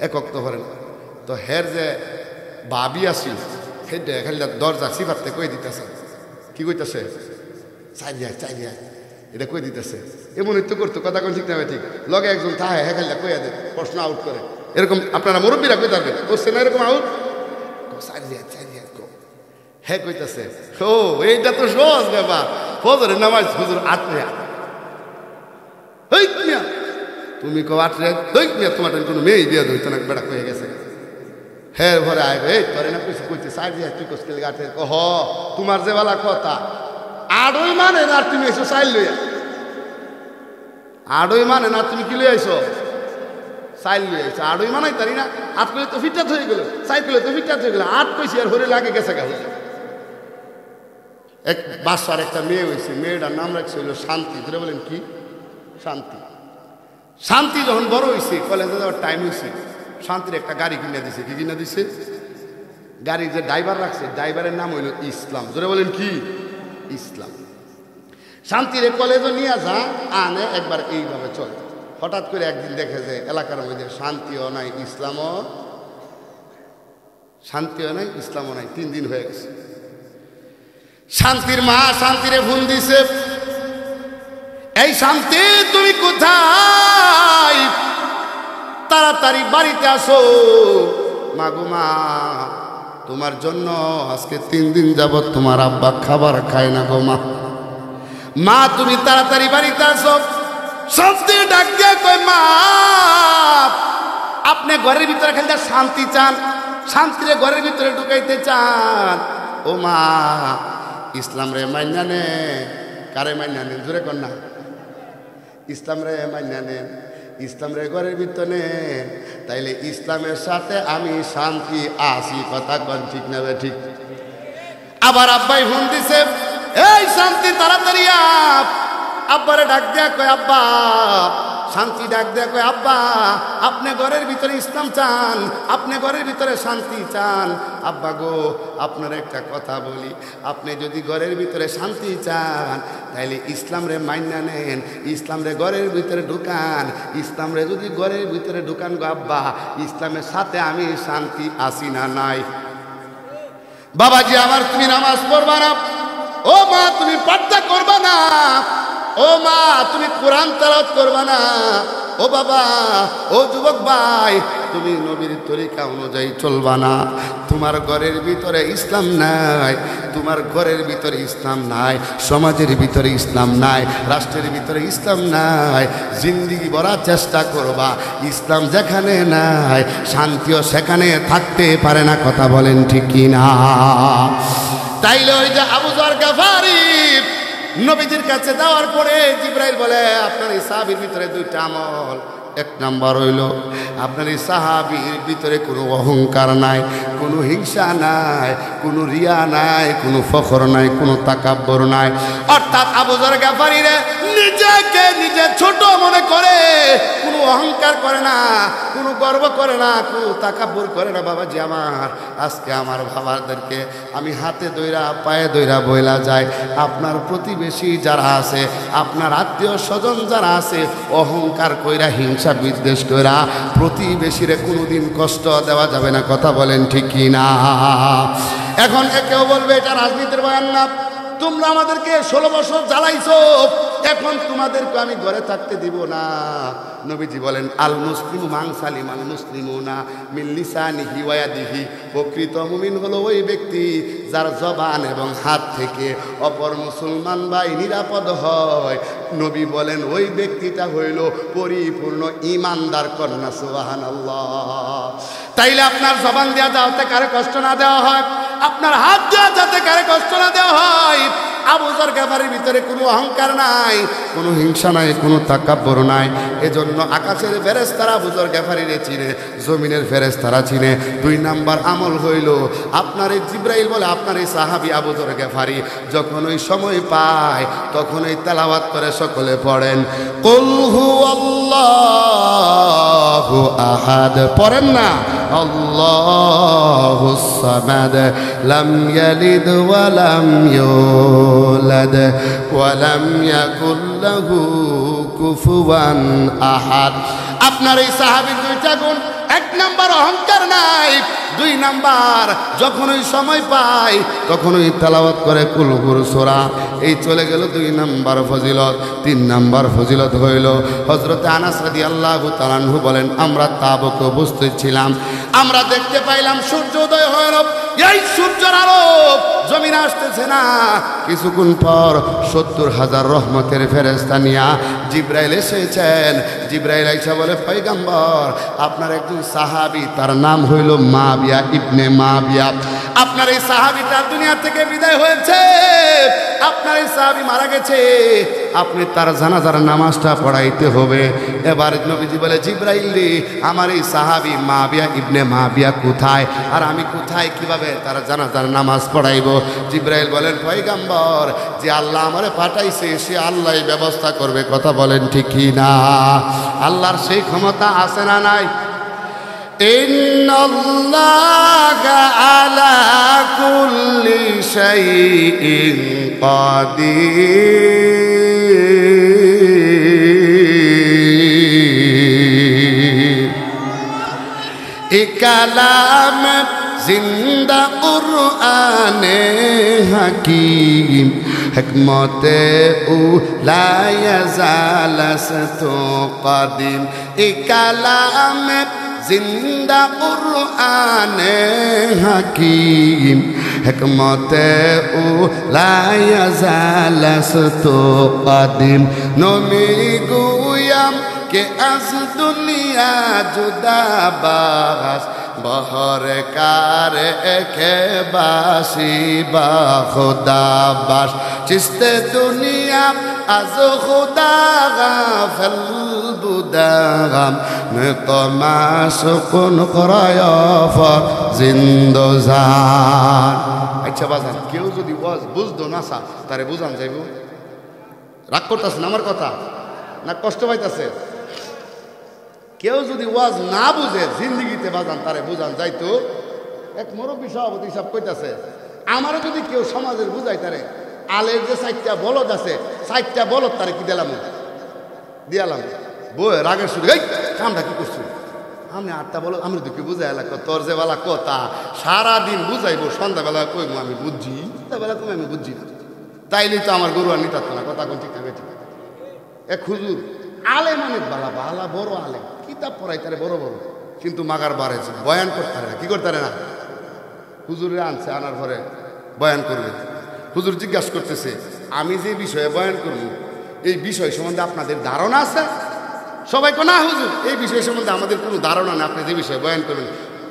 1 ওয়াক্ত পড়ে না। তো হের যে ভাবি আসি সেটা খালি দরজা সিফারতে কই দিতেছে। কি কইতেছে? চাই এটা কই দিতেছে। এমনই তো করতো। কথা কোন ঠিক না ঠিক? লগে একজন তাহে হ্যাঁ খালি কইয়া দেয়, প্রশ্ন আউট করে। এরকম আপনারা মুরব্বীরা কই থাকবেন, করছে না এরকম আউট? চাই হ্যাঁ কইতেছে ও এইটা তো সহজ ব্যাপার। ফজরের নামাজ হুজুর 8 রেখাত। তুমি কো 8 রেখাত? তোমার কোনো মেয়ে দিয়ে ধরতো না, বেড়া কয়ে গেছে। হ্যাঁ ভরে আয় এই করে না কিছু কইতে চাই তুই কোস্কেল গাঠে কহ তোমার যে বেলা কথা 8 মানে না তুমি এসো চাইল লইয়া। 8 মানে না তুমি কি লই আইছো? চাইল লই আইছো। 8 মানাই তারি না। 8 কইলে তো ফিটাত হয়ে গেল, 4 কইলে তো ফিটাত হয়ে গেল, 8 কইছি আর হরে লাগে গেছে গা। এক বাসার একটা মেয়ে হয়েছে, মেয়েটার নাম রাখছে হইল শান্তি। ধরে বলেন কি? শান্তি। শান্তি যখন বড় হয়েছে, কলেজে যাওয়ার টাইম হয়েছে, শান্তির একটা গাড়ি কিনে দিছে। কি কিনে দিছে? গাড়ি যে ড্রাইভার রাখছে, ড্রাইভারের নাম হইল ইসলাম। ধরে বলেন কি? ইসলাম। শান্তির কলেজে নিয়ে যা আনে একবার এইভাবে চলে। হঠাৎ করে একদিন দেখে যে এলাকার মধ্যে শান্তিও নাই ইসলামও, শান্তিও নাই ইসলামও নাই। 3 দিন হয়ে গেছে। শান্তির মা শান্তিরে ফোন দিছে, এই শান্তি তুমি কোথায়? তাড়াতাড়ি বাড়িতে আসো। মাগো মা তোমার জন্য আজকে 3 দিন যাবত তোমার আব্বা খাবার খায় না গো মা। মা তুমি তাড়াতাড়ি বাড়িতে আসো। শান্তি ডাক দিয়ে কয় মা আপনি ঘরের ভিতরে খালি শান্তি চান, শান্তিরে ঘরের ভিতরে ঢুকাইতে চান। ও মা ইসলাম রে মাইনা নে। কারে মাইনা নেন? জোরে কর না। ইসলাম রে মাইনা নেন, ইসলাম রে ঘরের ভিতরে, তাইলে ইসলামের সাথে আমি শান্তি আসি। কথা কন ঠিক না ঠিক? আবার আব্বাই ফোন দিছে, এই শান্তি তাড়াতাড়ি আব্বারে ডাক দেয়া কয় আব্বা। শান্তি ডাক দেয়া কয় আব্বা আপনি ঘরের ভিতরে ইসলাম চান, আপনি ঘরের ভিতরে শান্তি চান। আব্বা গো আপনার একটা কথা বলি, আপনি যদি ঘরের ভিতরে শান্তি চান তাইলে ইসলাম রে মাইনা নেন, ইসলাম রে ঘরের ভিতরে ঢুকান। ইসলাম রে যদি ঘরের ভিতরে ঢুকান গো আব্বা, ইসলামের সাথে আমি শান্তি আসি না নাই? বাবাজি আমার তুমি নামাজ পড়বা না? ও মা তুমি পর্দা করবা না? ও মা তুমি কোরআন তেলাওয়াত করবা না? ও ও বাবা, ও যুবক ভাই, তুমি নবীর তরিকা অনুযায়ী চলবা না। তোমার ঘরের ভিতরে ইসলাম নাই, তোমার ঘরের ভিতরে ইসলাম নাই, সমাজের ভিতরে ইসলাম নাই, রাষ্ট্রের ভিতরে ইসলাম নাই। জিন্দিগি ভরা চেষ্টা করবা, ইসলাম যেখানে নাই শান্তিও সেখানে থাকতে পারে না। কথা বলেন ঠিক কি না? তাইলে ওই যে আবু যর গফারি নবীজির কাছে যাওয়ার পরে জিবরাইল বলে, আপনার এই সাহাবীর ভিতরে দুইটা আমল। এক নাম্বার হইল, আপনার এই সাহাবীর ভিতরে কোনো অহংকার নাই, কোনো হিংসা নাই, কোনো রিয়া নাই, কোনো ফখর নাই, কোনো তাকাব্বর নাই। অর্থাৎ আবু যর গফারি নিজেকে নিজে ছোট মনে করে, কোনো অহংকার করে না, কোনো গর্ব করে না, কোনো তাকাব্বর করে না। বাবাজি আমার, আজকে আমার বাবাদেরকে আমি হাতে দইরা পায়ে দইরা বইলা যায়, আপনার প্রতিবেশী যারা আছে, আপনার আত্মীয় স্বজন যারা আছে, অহংকার কইরা হিংসা বিদ্বেষ কইরা প্রতিবেশীরে কোনোদিন কষ্ট দেওয়া যাবে না। কথা বলেন ঠিক কি না? এখন কেউ বলবে এটা রাজনীতির বয়ান না, তোমরা আমাদেরকে 16 বছর জ্বালাইছো, এখন তোমাদেরকে আমি ঘরে থাকতে দিব না। নবীজি বলেন, আল মুসলিমু মান সালিমাল মুসলিমুনা মিন লিসানিহি ওয়া ইয়াদিহি। প্রকৃত মুমিন হলো ওই ব্যক্তি যার জবান এবং হাত থেকে অপর মুসলমান ভাই নিরাপদ হয়। নবী বলেন ওই ব্যক্তিটা হইল পরিপূর্ণ ঈমানদার। কন্যা সুবহানাল্লাহ। তাইলে আপনার জবান দেওয়া যাতে কারে কষ্ট না দেওয়া হয়, আপনার হাত দেওয়া যাতে কারে কষ্ট না দেওয়া হয়। আবু যর গফারির ভিতরে কোনো অহংকার নাই, কোনো হিংসা নাই, কোনো তাকাব্বর নাই। এজন্য আকাশের ফেরেশতারা আবু যর গফারিরে চিনে, জমিনের ফেরেশতারা চিনে। 2 নাম্বার আমল হইল, আপনার এই জিবরাইল বলে আপনার এই সাহাবী আবু যর গফারি যখন ওই সময় পায় তখন এই তেলাওয়াত করে সকলে পড়েন, কুল হুয়াল্লাহু আহাদ। পড়েন না, আল্লাহুস সামাদ, লাম ইয়ালিদ ওয়া লাম ইউলাদ ওয়া লাম ইয়াকুল লাহু কুফুয়ান আহাদ। আপনার এই সাহাবীর 2টা গুণ, 1 নাম্বার অহংকার নাই, 2 নাম্বার যখন ওই সময় পায় তখন ওই তেলাওয়াত করে কুলহুর সূরা। এই চলে গেল 2 নাম্বার ফজিলত। 3 নাম্বার ফজিলত হইল, হযরতে আনাস রাদিয়াল্লাহু তাআলা আনহু বলেন, আমরা তাবুকে উপস্থিত ছিলাম, আমরা দেখতে পাইলাম সূর্যোদয় হলো। এই সূর্যের আলো জমিনে আসতেছে না। কিছুক্ষণ পর 70,000 রহমতের ফেরেশতা নিয়া জিবরাইল এসেছেন। জিবরাইল আইসা বলে, পয়গম্বর, আপনার একজন সাহাবী, তার নাম হইল মাবিয়া ইবনে মাবিয়া। আপনার এই সাহাবীটা দুনিয়া থেকে বিদায় হয়েছে, আপনার এই সাহাবী মারা গেছে, আপনি তার জানাজার নামাজটা পড়াইতে হবে। এবার নবীজি বলে, জিবরাইল রে, আমার এই সাহাবী মাবিয়া ইবনে মাবিয়া কোথায়, আর আমি কোথায়, কিভাবে তার জানাজার নামাজ পড়াইব? জিবরাইল বলেন, পয়গম্বর, যে আল্লাহ আমারে পাঠাইছে সে আল্লাহই ব্যবস্থা করবে। কথা বলেন ঠিক কি না? আল্লাহর সেই ক্ষমতা আছে না নাই? ইন্নাল্লাহা আলা কুল্লি শাইইন কাদির। এ কালাম জিন্দা কুরআনে হাকিম, হিকমতে লা ইয়াজালাসতু কাদিম। এ কালাম জিন্দা কুরআনে হাকিম, হিকমতে লা ইয়াজালাসতু কাদিম। নমি গুয়াম কে আজ দুনিয়া জুদা বাস, বহর কার একে বাসি বা খুদা বাস। চিস্তে দুনিয়া আজ খুদা গাফল বুদাগাম, নতমাস কোন করায়ফ জিন্দজান। আচ্ছা বাজান, কেউ যদি ওয়াজ বুঝতো না তারে বুঝান যাইব? রাগ করতেছেন আমার কথা না কষ্ট পাইতেছে? কেউ যদি ওয়াজ না বুঝে জিন্দিগিতে বাজান তারে বুঝান যাইতো? এক মুরব্বী সভাপতি হিসাব কইতাছে, আমারও যদি কেউ সমাজের বুঝাই তারে, আলের যে 4টা বলদ আছে, 4টা বলদ তারে কি দিলাম, দিয়ালাম বই রাগের শুরু, এই কামটা কি করছো? আমি 8টা বলদ আমি দুঃখে বুঝাই এলাকা, তোর যে বেলা কথা সারাদিন বুঝাইবো, সন্ধ্যাবেলা কইবো আমি বুঝছি, সন্ধ্যাবেলা তুমি আমি বুঝছি না। তাইলে তো আমার গরু আর নিতাত না। কথা কোন ঠিক থাকে? ঠিক এক হুজুর আলেম অনেক বালা বালা বড় আলেম, কিতাব পড়াই তারে বড় বড়, কিন্তু মাগার বাড়াইছে, বয়ান করতে পারে না। কি করতে পারে না? হুজুরে আনছে, আনার পরে বয়ান করবে। হুজুর জিজ্ঞাসা করতেছে, আমি যে বিষয়ে বয়ান করব এই বিষয় সম্বন্ধে আপনাদের ধারণা আছে? সবাই কো না হুজুর, এই বিষয় সম্বন্ধে আমাদের কোনো ধারণা নেই, আপনি যে বিষয়ে বয়ান করবেন।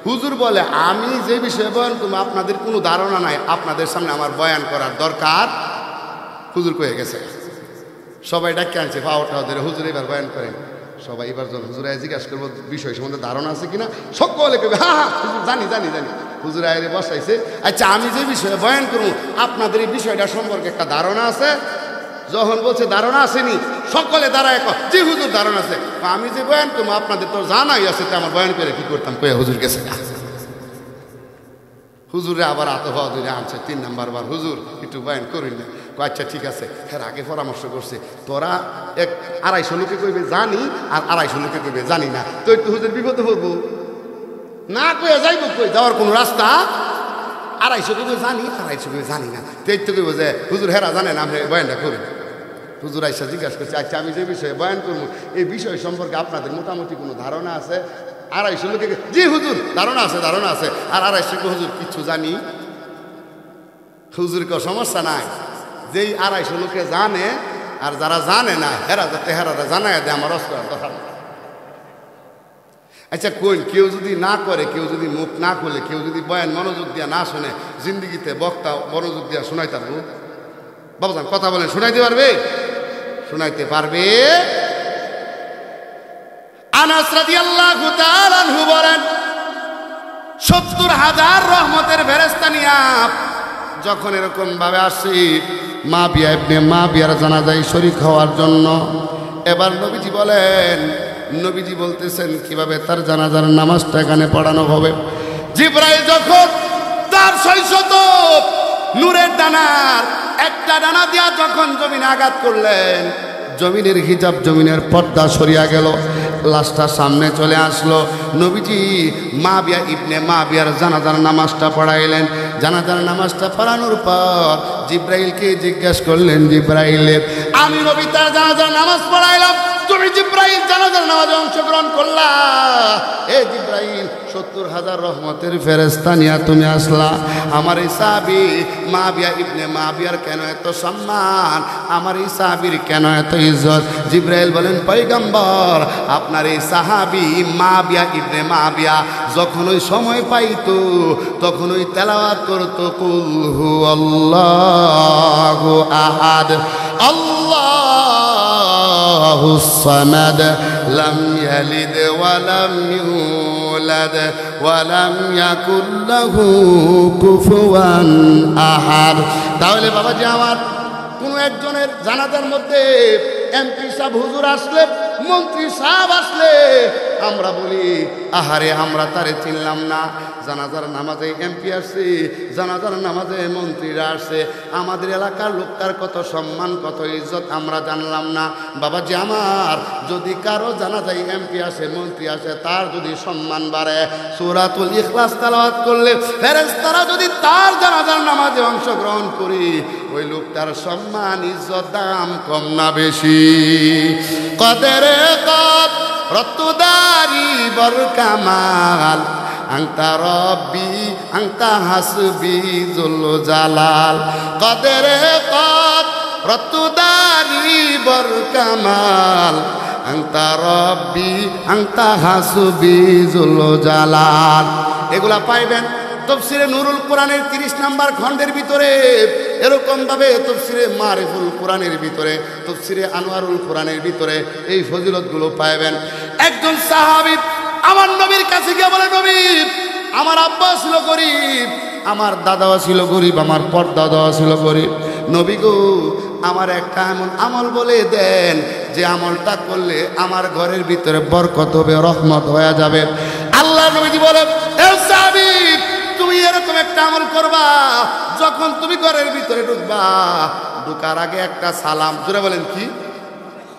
হুজুর বলে, আমি যে বিষয়ে বয়ান করবো আপনাদের কোনো ধারণা নাই, আপনাদের সামনে আমার বয়ান করার দরকার। হুজুর কয়ে গেছে, সবাই ডাকে আনছে, পাওয়াটা ওদের, হুজুর এবার বয়ান করেন। সবাই এবার যখন হুজুর আয় জিজ্ঞাসা করবো বিষয় সম্বন্ধে ধারণা আছে কিনা, সকলে কবে হ্যাঁ হ্যাঁ হুজুর জানি জানি জানি। হুজুর আয় বসাইছে, আচ্ছা আমি যে বিষয়ে বয়ান করবো আপনাদের এই বিষয়টা সম্পর্কে একটা ধারণা আছে? যখন বলছে ধারণা আসেনি, সকলে দাঁড়ায় জি হুজুর ধারণা আছে। আমি যে বয়ান করবো আপনাদের তো জানাই আছে, তো আমার বয়ান করে কি করতাম, কয়ে হুজুর গেছে। হুজুরে আবার আতফা ধরে আনছে 3 নাম্বার বার, হুজুর একটু বয়ান করিন না। আচ্ছা ঠিক আছে। হ্যাঁ আগে পরামর্শ করছে, তোরা 250 লোকে কইবে জানি আর 250 লোকে কইবে জানি না, তো একটু হুজুর বিপদে পড়বো না, কয়ে যাইব কই, যাওয়ার কোনো রাস্তা? 250 কইবে জানি, 250 কইবে জানি না, তো একটু কইব যে হুজুর হেরা জানেন, আপনি বয়ানটা করবেন। হুজুর আইসা জিজ্ঞাসা করছে, আচ্ছা আমি যে বিষয়ে বয়ান করবো এই বিষয় সম্পর্কে আপনাদের মোটামুটি কোনো ধারণা আছে? 250 লোকে জি হুজুর ধারণা আছে, ধারণা আছে। আর 250 হুজুর কিচ্ছু জানি। হুজুর কেউ সমস্যা নাই, যেই 250 লোকে জানে আর যারা জানে না হেরা যাতে হেরাটা জানায় দেয়, আমার অস্কার দরকার। আচ্ছা কোন কেউ যদি না করে, কেউ যদি মুখ না খুলে, কেউ যদি বয়ান মনোযোগ দিয়া না শোনে, জিন্দগিতে বক্তা মনোযোগ দিয়া শোনাইতে পারবো? বাবুজান কথা বলেন, শোনাইতে পারবে? শোনাইতে পারবে? আনাস রাদিয়াল্লাহু তাআলা আনহু বলেন, 70,000 রহমতের ফেরেশতা নিয়া যখন এরকম ভাবে আসি মাবিয়া ইবনে মাবিয়ার জানাজায় শরীক হওয়ার জন্য, এবার নবীজি বলেন, নবীজি বলতেছেন কিভাবে তার জানাজার নামাজটা এখানে পড়ানো হবে। জিবরাইল যখন তার 600 নূরের ডানার একটা ডানা দিয়া যখন জমিনে আঘাত করলেন, জমিনের হিজাব, জমিনের পর্দা সরিয়া গেল, লাশটা সামনে চলে আসলো। নবীজি মাবিয়া ইবনে মাবিয়ার জানাজার নামাজটা পড়াইলেন। জানাজার নামাজটা পড়ানোর পর জিব্রাইলকে জিজ্ঞাসা করলেন, জিব্রাইল আমি নবী তার জানাজার নামাজ পড়াইলাম, তুমি জিব্রাইল জানাজার নামাজে অংশগ্রহণ করলা, এ জিব্রাইল 70,000 রহমতের ফেরেশতা নিয়া তুমি আসলা, আমার এই সাহাবী মাবিয়া ইবনে মাবিয়ার কেন এত সম্মান, আমার এই সাহাবীর কেন এত ইজ্জত? জিব্রাইল বলেন, পয়গম্বর আপনার এই সাহাবী মাবিয়া ইবনে মাবিয়া যখন ওই সময় পাইতো তখন ওই তেলাওয়াত করতো কুল হুয়াল্লাহু আহাদ আল্লাহুস সামাদ লাম ইয়ালিদ ওয়া লাম ইউলাদ ওয়া লাম ইয়াকুল লাহু কুফুয়ান আহাদ। তাহলে বাবাজি আমার, কোনো একজনের জানাজার মধ্যে এমপি সাহেব হুজুর আসলে, মন্ত্রী সাহেব আসলে আমরা বলি আহারে আমরা তারে চিনলাম না। জানাজার নামাজে এমপি আসছে, জানাজার নামাজে মন্ত্রীরা আসছে, আমাদের এলাকার লোকটার কত সম্মান কত ইজ্জত আমরা জানলাম না। বাবাজি আমার, যদি কারো জানাজায় এমপি আসে মন্ত্রী আসে, তার যদি সম্মান বাড়ে, সূরাতুল ইখলাস তেলাওয়াত করলে ফেরেশতারা যদি তার জানাজার নামাজে অংশগ্রহণ করি, ওই লোকটার সম্মান ইজ্জত দাম কম না বেশি? কদরে কদ রত্তুদারি বর কামাল আংতা রব্বি আংতা হাসবি জুল জালাল। কদরে কদ রত্তুদারি বর কামাল আংতা রব্বি আংতা হাসবি জুল জালাল। এগুলা পাইবেন তাফসীরে নুরুল কোরআনের 30 নম্বর খণ্ডের ভিতরে, এরকম ভাবে তাফসীরে মারিফুল কোরআনের ভিতরে, তাফসীরে আনোয়ারুল কোরআনের ভিতরে এই ফজিলতগুলো পাইবেন। একজন সাহাবী আমার নবীর কাছে গিয়ে বলে, নবী আমার আব্বা ছিল গরিব, আমার দাদাও ছিল গরিব, আমার পরদাদাও ছিল গরিব, নবী গো আমার একটা এমন আমল বলে দেন যে আমলটা করলে আমার ঘরের ভিতরে বরকত হবে, রহমত হয়ে যাবে। আল্লাহ নবীজি বলে, এ সাহাবী তুমি এরকম একটা আমল করবা, যখন তুমি ঘরের ভিতরে ঢুকবা, ঢুকার আগে একটা সালাম, জোরে বলেন কি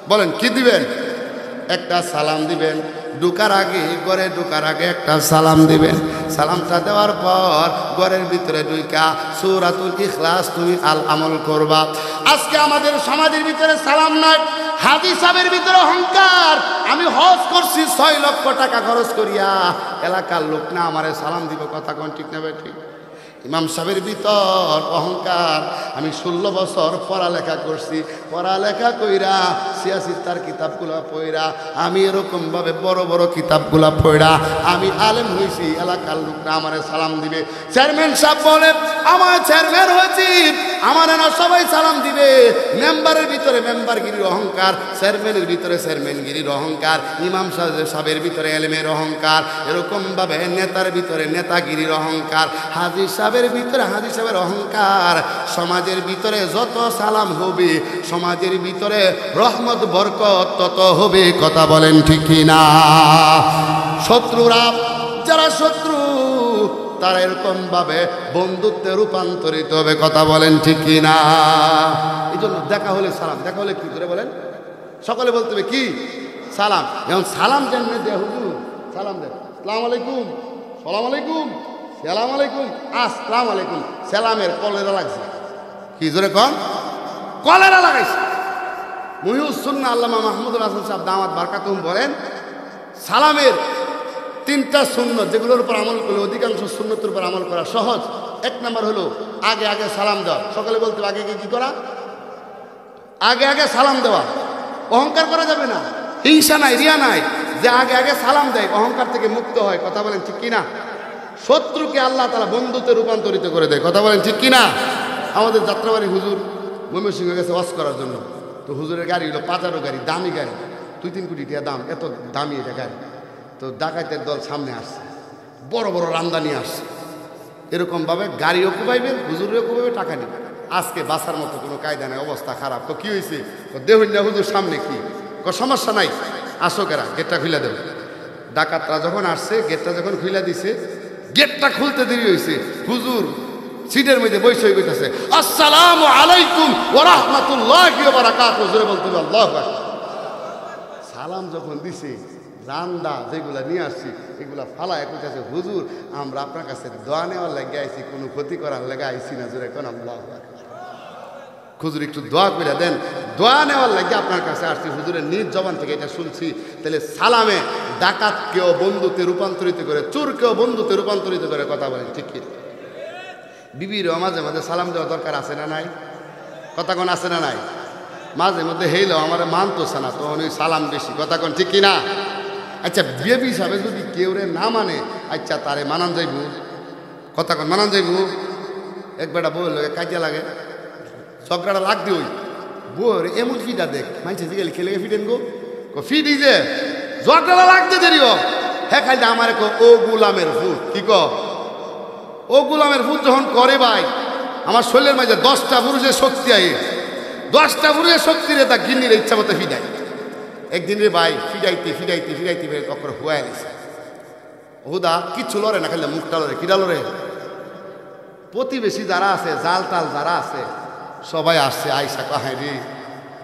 বলেন কি দিবেন? একটা সালাম দিবেন। ঢুকার আগে, ঘরে ঢুকার আগে একটা সালাম দিবেন। সালামটা দেওয়ার পর ঘরের ভিতরে ঢুকা সূরাতুল ইখলাস তুমি আমল করবা। আজকে আমাদের সমাজের ভিতরে সালাম নাই, হাজী সাহেবের ভিতরে অহংকার, আমি হজ করছি 6 লক্ষ টাকা খরচ করিয়া, এলাকার লোক না আমারে সালাম দিব, কথা কোন ঠিক না ঠিক? ইমাম সাহেবের ভিতর অহংকার, আমি 16 বছর পড়ালেখা করছি, পড়ালেখা কইরা সিয়াসিত্তার কিতাবগুলা পড়া, আমি এরকমভাবে বড় বড় কিতাবগুলা পড়া আমি আলেম হয়েছি, এলাকার লোকরা আমারে সালাম দিবে। চেয়ারম্যান সাহেব বলে আমার চেয়ারম্যান হয়েছি, আমার না সবাই সালাম দিবে। মেম্বারের ভিতরে মেম্বারগিরির অহংকার, চেয়ারম্যানের ভিতরে চেয়ারম্যানগিরির অহংকার, ইমাম সাহেবের ভিতরে এলেমের অহংকার, এরকমভাবে নেতার ভিতরে নেতাগিরির অহংকার, হাজী সাহেবের ভিতরে হাজী সাহেবের অহংকার। সমাজের ভিতরে যত সালাম হবে, সমাজের ভিতরে রহমত বরকত তত হবে, কথা বলেন ঠিক কিনা? শত্রুরা, যারা শত্রু তারা এরকম ভাবে বন্ধুত্বে রূপান্তরিত হবে, কথা বলেন ঠিক কিনা? এই জন্য দেখা হলে সালাম, দেখা হলে কি করে বলেন? সকলে বলতে হবে কি? সালাম। যেমন সালাম জানলে দে হুজুর, সালাম দে, সালাম আলাইকুম, সালাম আলাইকুম, সালাম আলাইকুম, আসসালাম আলাইকুম। সালামের কলেরা লাগছে, কি জোরে কন? কলেরা লাগাইছে। মুহিউস সুন্নাহ আল্লামা মাহমুদুল হাসান সাহেব দামাত বারকাতুহুম বলেন, সালামের 3টা সুন্নত যেগুলোর উপর আমল করলে অধিকাংশ সুন্নতের উপর আমল করা সহজ। 1 নম্বর হলো আগে আগে সালাম দেওয়া। সকালে বলতে হবে আগে কি করা? আগে আগে সালাম দেওয়া। অহংকার করা যাবে না, হিংসা নাই, রিয়া নাই, যে আগে আগে সালাম দেয় অহংকার থেকে মুক্ত হয়, কথা বলেন ঠিক কিনা? শত্রুকে আল্লাহ তাআলা বন্ধুতে রূপান্তরিত করে দেয়, কথা বলেন ঠিক কিনা? আমাদের যাত্রাবাড়ি হুজুর ময়মনসিংহে গেছে ওয়াজ করার জন্য, তো হুজুরের গাড়ি হলো পাজারো গাড়ি, দামি গাড়ি, 2-3 কোটি টাকা দাম, এত দামি এটা গাড়ি। তো ডাকাতের দল সামনে আসছে, বড় বড় রামদা নিয়ে আসছে, এরকমভাবে গাড়িও কুবাইবে, হুজুরেও কুবাইবে, টাকা নেবে। আজকে বাসার মতো কোনো কায়দা নেই, অবস্থা খারাপ। তো কি হয়েছে? দেহুন না হুজুর সামনে কি? সমস্যা নাই, আসো কেরা, গেটটা খুলে দেব। ডাকাতরা যখন আসছে, গেটটা যখন খুলে দিছে, গেটটা খুলতে দেরি হয়েছে, হুজুর সিটের মধ্যে বসে বইতেছে, আসসালামু আলাইকুম ওয়া রাহমাতুল্লাহি ওয়া বারাকাতুহু, জোরে বলতে হবে আল্লাহু আকবার। সালাম যখন দিছে, রান্দা যেগুলা নিয়ে আসছি এগুলা ফালায় কইতেছে, হুজুর আমরা আপনার কাছে দোয়া নেওয়ার লেগে আইছি, কোনো ক্ষতি করার লেগে আইছি না, জোরে কোন আল্লাহু আকবার। হুজুর একটু দোয়া করে দেন, দোয়া নেওয়ার লাগে আপনার কাছে আসছি, হুজুরের নিজ জবান থেকে এটা শুনছি। তাহলে সালামে ডাকাতকেও বন্ধুতে রূপান্তরিত করে, চোরকেও বন্ধুতে রূপান্তরিত করে, কথা বলেন ঠিক কি? বিবিরও মাঝে মাঝে সালাম দেওয়া দরকার আছে না নাই? কথা কোন আছে না নাই? মাঝে মধ্যে হেইলো আমার মানতোছে না, তো উনি সালাম বেশি, কথা কোন ঠিক কিনা? আচ্ছা বেবি হিসাবে যদি কেউ রে না মানে, আচ্ছা তারে মানান যাইব, কথা কোন মানান যাইব? এক বেটা বউয়ের লগে কাজিয়া লাগে, ঝগড়াটা লাগ দি, ওই বউয়ের এমন ফিটা দেখ, মানছে জিগালি খেলে ফিটেন গো, ফিট যে ঝগড়াটা লাগতে দেরি হোক, হ্যাঁ খালি আমার ও গুলামের ফুট, কি ক? ও গুলামের ফুট যখন করে ভাই, আমার শরীরের মাঝে 10টা পুরুষের শক্তি আয়ে, 10টা পুরুষের শক্তি রে তা গিন্নির ইচ্ছা মতো ফিডাই। একদিন রে ভাই ফিডাইতে ফিডাইতে ফিডাইতে তখন হুয়াই নিছে, হুদা কিচ্ছু লড়ে না, খালি মুখটা লড়ে, কিরা লড়ে? প্রতিবেশী যারা আছে, জাল টাল যারা আছে সবাই আসছে, আইসা কাহাই রে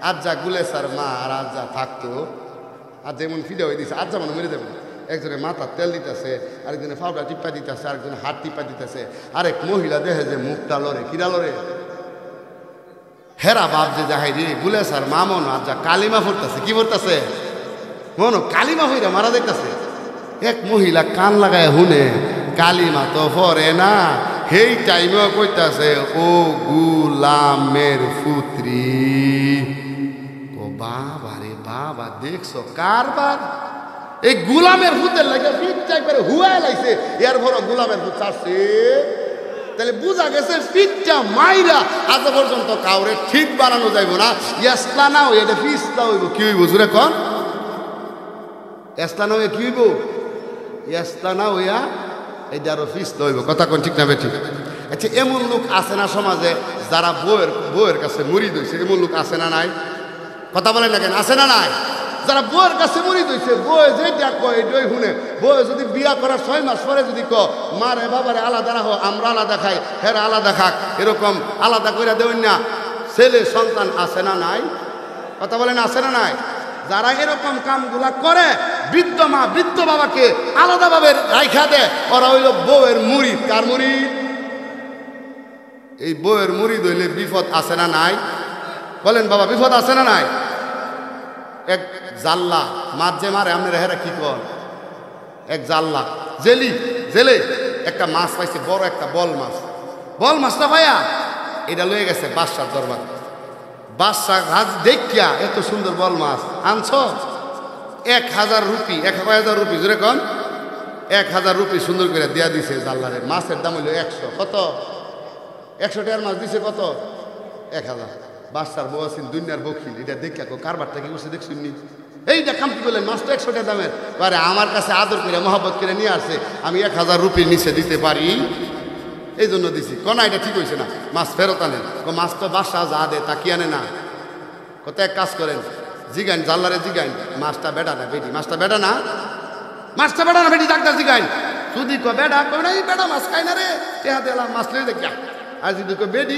আজ যা গুলে স্যার মা আর আজ যা থাকতো, আর যেমন ফিডা হয়ে দিছে আজ যেমন মেরে দেবেন। একজনে মাথা তেল দিতেছে, আরেকজনে ফাউডা টিপা দিতেছে, আরেকজনে হাত টিপা দিতেছে, আরেক মহিলা দেখে যে মুখটা লড়ে, কিরা লড়ে? হেরা বাপ যে যাহাই রে গুলে স্যার মা মনো আজ যা কালিমা ফুটতেছে, কি ফুটতেছে মনো? কালিমা হইরা মারা দেখতেছে। এক মহিলা কান লাগায় হুনে, কালিমা তো পরে না, সেই টাইমেও কইতাছে ও গুলামের পুত্রী। ও বাবা রে বাবা, দেখছো কারবার? এই গুলামের ভূতের লাগে ফিটটা একবারে হুয়ায় লাইছে, এর ভর গুলামের ভূত ছাড়ছে। তাহলে বুঝা গেছে ফিটটা মাইরা আজ পর্যন্ত কাউরে ঠিক বানানো যাইব না। ইয়াসলা না হইয়া এটা ফিসলা হইব, কি হইব জুড়ে কন? এসলা না হইয়া কি হইব? ইয়াসলা না হইয়া এটা আরো ফিসলা হইব, কথা কোন ঠিক না বেঠিক? আচ্ছা এমন লোক আছে না সমাজে যারা বউয়ের কাছে মুড়ি দইছে, এমন লোক আছে না নাই? কথা বলেন না কেন, আছে না নাই? যারা বউয়ের কাছে মুড়ি দইছে, বউয়ে যেটা কয় এটাই শুনে। বউয়ে যদি বিয়া করার 6 মাস পরে যদি মারে বাবারে আলাদা রাখো, আমরা আলাদা খাই, হেরা আলাদা খাক, এরকম আলাদা করে দেবেন না, ছেলে সন্তান আছে না নাই? কথা বলেন আছে না নাই? যারা এরকম কামগুলা করে, বৃদ্ধ মা বৃদ্ধ বাবাকে আলাদাভাবে রাইখা দেয়, ওরা হইল বউয়ের মুরিদ। কার মুরিদ? এই বউয়ের মুরিদ হইলে বিপদ আছে না নাই? বলেন বাবা, বিপদ আছে না নাই? এক জাল্লা মাছ যে মারে আপনারা হেরা কি কর, এক জাল্লা জেলে একটা মাছ পাইছে, বড় একটা বল মাছটা ভাইয়া এটা লয়ে গেছে বাদশার দরবার। বাদশাহ রাজ দেখিয়া এত সুন্দর বল মাছ আনছ 1000 রুপি, 1000 রুপি জোরে কন, 1000 রুপি সুন্দর করে দেয়া দিছে জাল্লারে। মাছের দাম হইল 100, কত 100 টাকার মাছ দিছে কত 1000। বাদশার বউ আছেন দুনিয়ার বকিল, এটা দেখিয়া কারবারটা কি করছে দেখছুন নি, এইটা খামতি বললেন মাছটা 100 টাকা দামের, আরে আমার কাছে আদর করে মহব্বত করে নিয়ে আসছে, আমি 1000 রুপির নিচে দিতে পারি, এই জন্য দিছি। কনা এটা ঠিক হয়েছে না, মাছ ফেরত আনেন। মাছ তো বাদশাহ যা দে তা কি আনে না। কত এক কাজ করেন, জিগাইন জাল্লারে জিগাইন, মাছটা বেটা না বেটি, মাছটা বেটা না বেটি, ডাক্তার জিগাইন। যদি বেটা কই না বেটা মাছ খাই না রে, টেহা দিলাম মাছ লই দেখ। আর যদি বেটি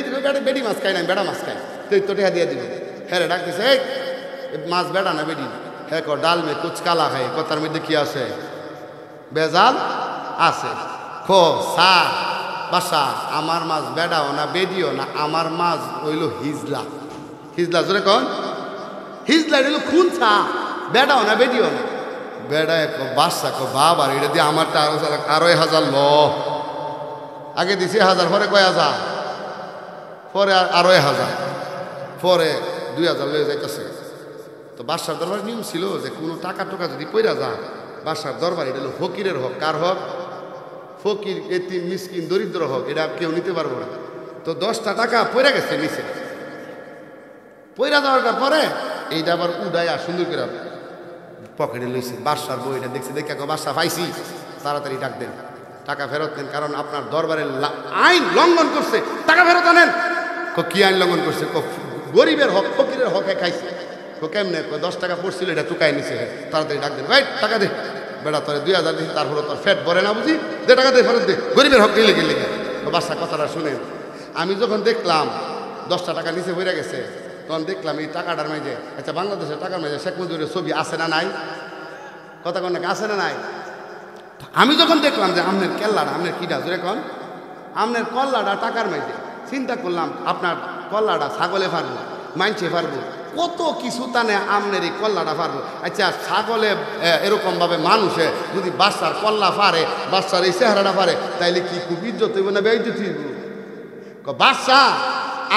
বেটি মাছ খাই না বেটা মাছ খাই, তুই তো টেহা দিয়ে দিবি। হ্যাঁ রে ডাকতেছে, এই মাছ বেটা না বেটি, হ্যাঁ ডাল মে কুচ কালা খাই, কথার মধ্যে কি আছে বেজাল আছে। খো সার বাসা, আমার মাছ বেড়াও না বেডিও না, আমার মাছ হইল হিজলা। জোরে কন, হিজলা হইল খুনছা, বেড়াও না বেডিও না। বেড়ায় বাসা বাবা এটা দিয়ে আমারটা আরো 1000 ল, আগে দিছে 1000, পরে কয় 1000, পরে আরো 1000, পরে 2000 লয়ে যাইতেছে। তো বাদশার দরবার নিয়ম ছিল যে কোনো টাকা টোকা যদি পইরা যা, বাদশার দরবার এটা হলো ফকিরের হক। কার হক? ফকির, এতিম, মিসকিন, দরিদ্র হক, এটা কেউ নিতে পারবো না। তো 10টা টাকা পইরা গেছে নিচে, পইরা যাওয়ার পরে এইটা আবার উড়াইয়া সুন্দর করে পকেটে লইছে। বাদশার বউ এটা দেখছে, দেখে বাদশা পাইছি, তাড়াতাড়ি ডাক দেন, টাকা ফেরত দেন, কারণ আপনার দরবারের আইন লঙ্ঘন করছে, টাকা ফেরত আনেন। কি আইন লঙ্ঘন করছে? গরিবের হক, ফকিরের হকে খাইছে। কেমনে? 10 টাকা পড়ছিল, এটা টুকাই নিছে, তাড়াতাড়ি ডাক দেন, ভাই টাকা দে, বেড়া তোরে 2000 দিচ্ছি, তারপরে তোর ফ্যাট ভরে না বুঝি, দে টাকা দে, ফেরত দে, গরিবের হক নিলে গেলে। বাদশা কথাটা শুনেন, আমি যখন দেখলাম 10টা টাকা নিচে হয়ে গেছে, তখন দেখলাম এই টাকাটার মাঝে, আচ্ছা বাংলাদেশের টাকার মাঝে শেখ মুজিবের ছবি আছে না নাই? কথা কন নাকি আছে না নাই? আমি যখন দেখলাম যে আমনের কেল্লাটা, আমনের কিটা জোরে কন, আমনের কল্লাটা টাকার মাঝে, চিন্তা করলাম আপনার কল্লাটা ছাগলে পারবো, মাইনছে পারবো, কত কিছু তানে আমনের এই কল্লাটা পারবো। আচ্ছা ছাগলে এরকমভাবে মানুষে যদি বাচ্চার কল্লা পারে, বাচ্চার এই চেহারাটা পারে, তাইলে কি খুব ইজ্জত হইব না বেইজ্জত হইব? বাচ্চা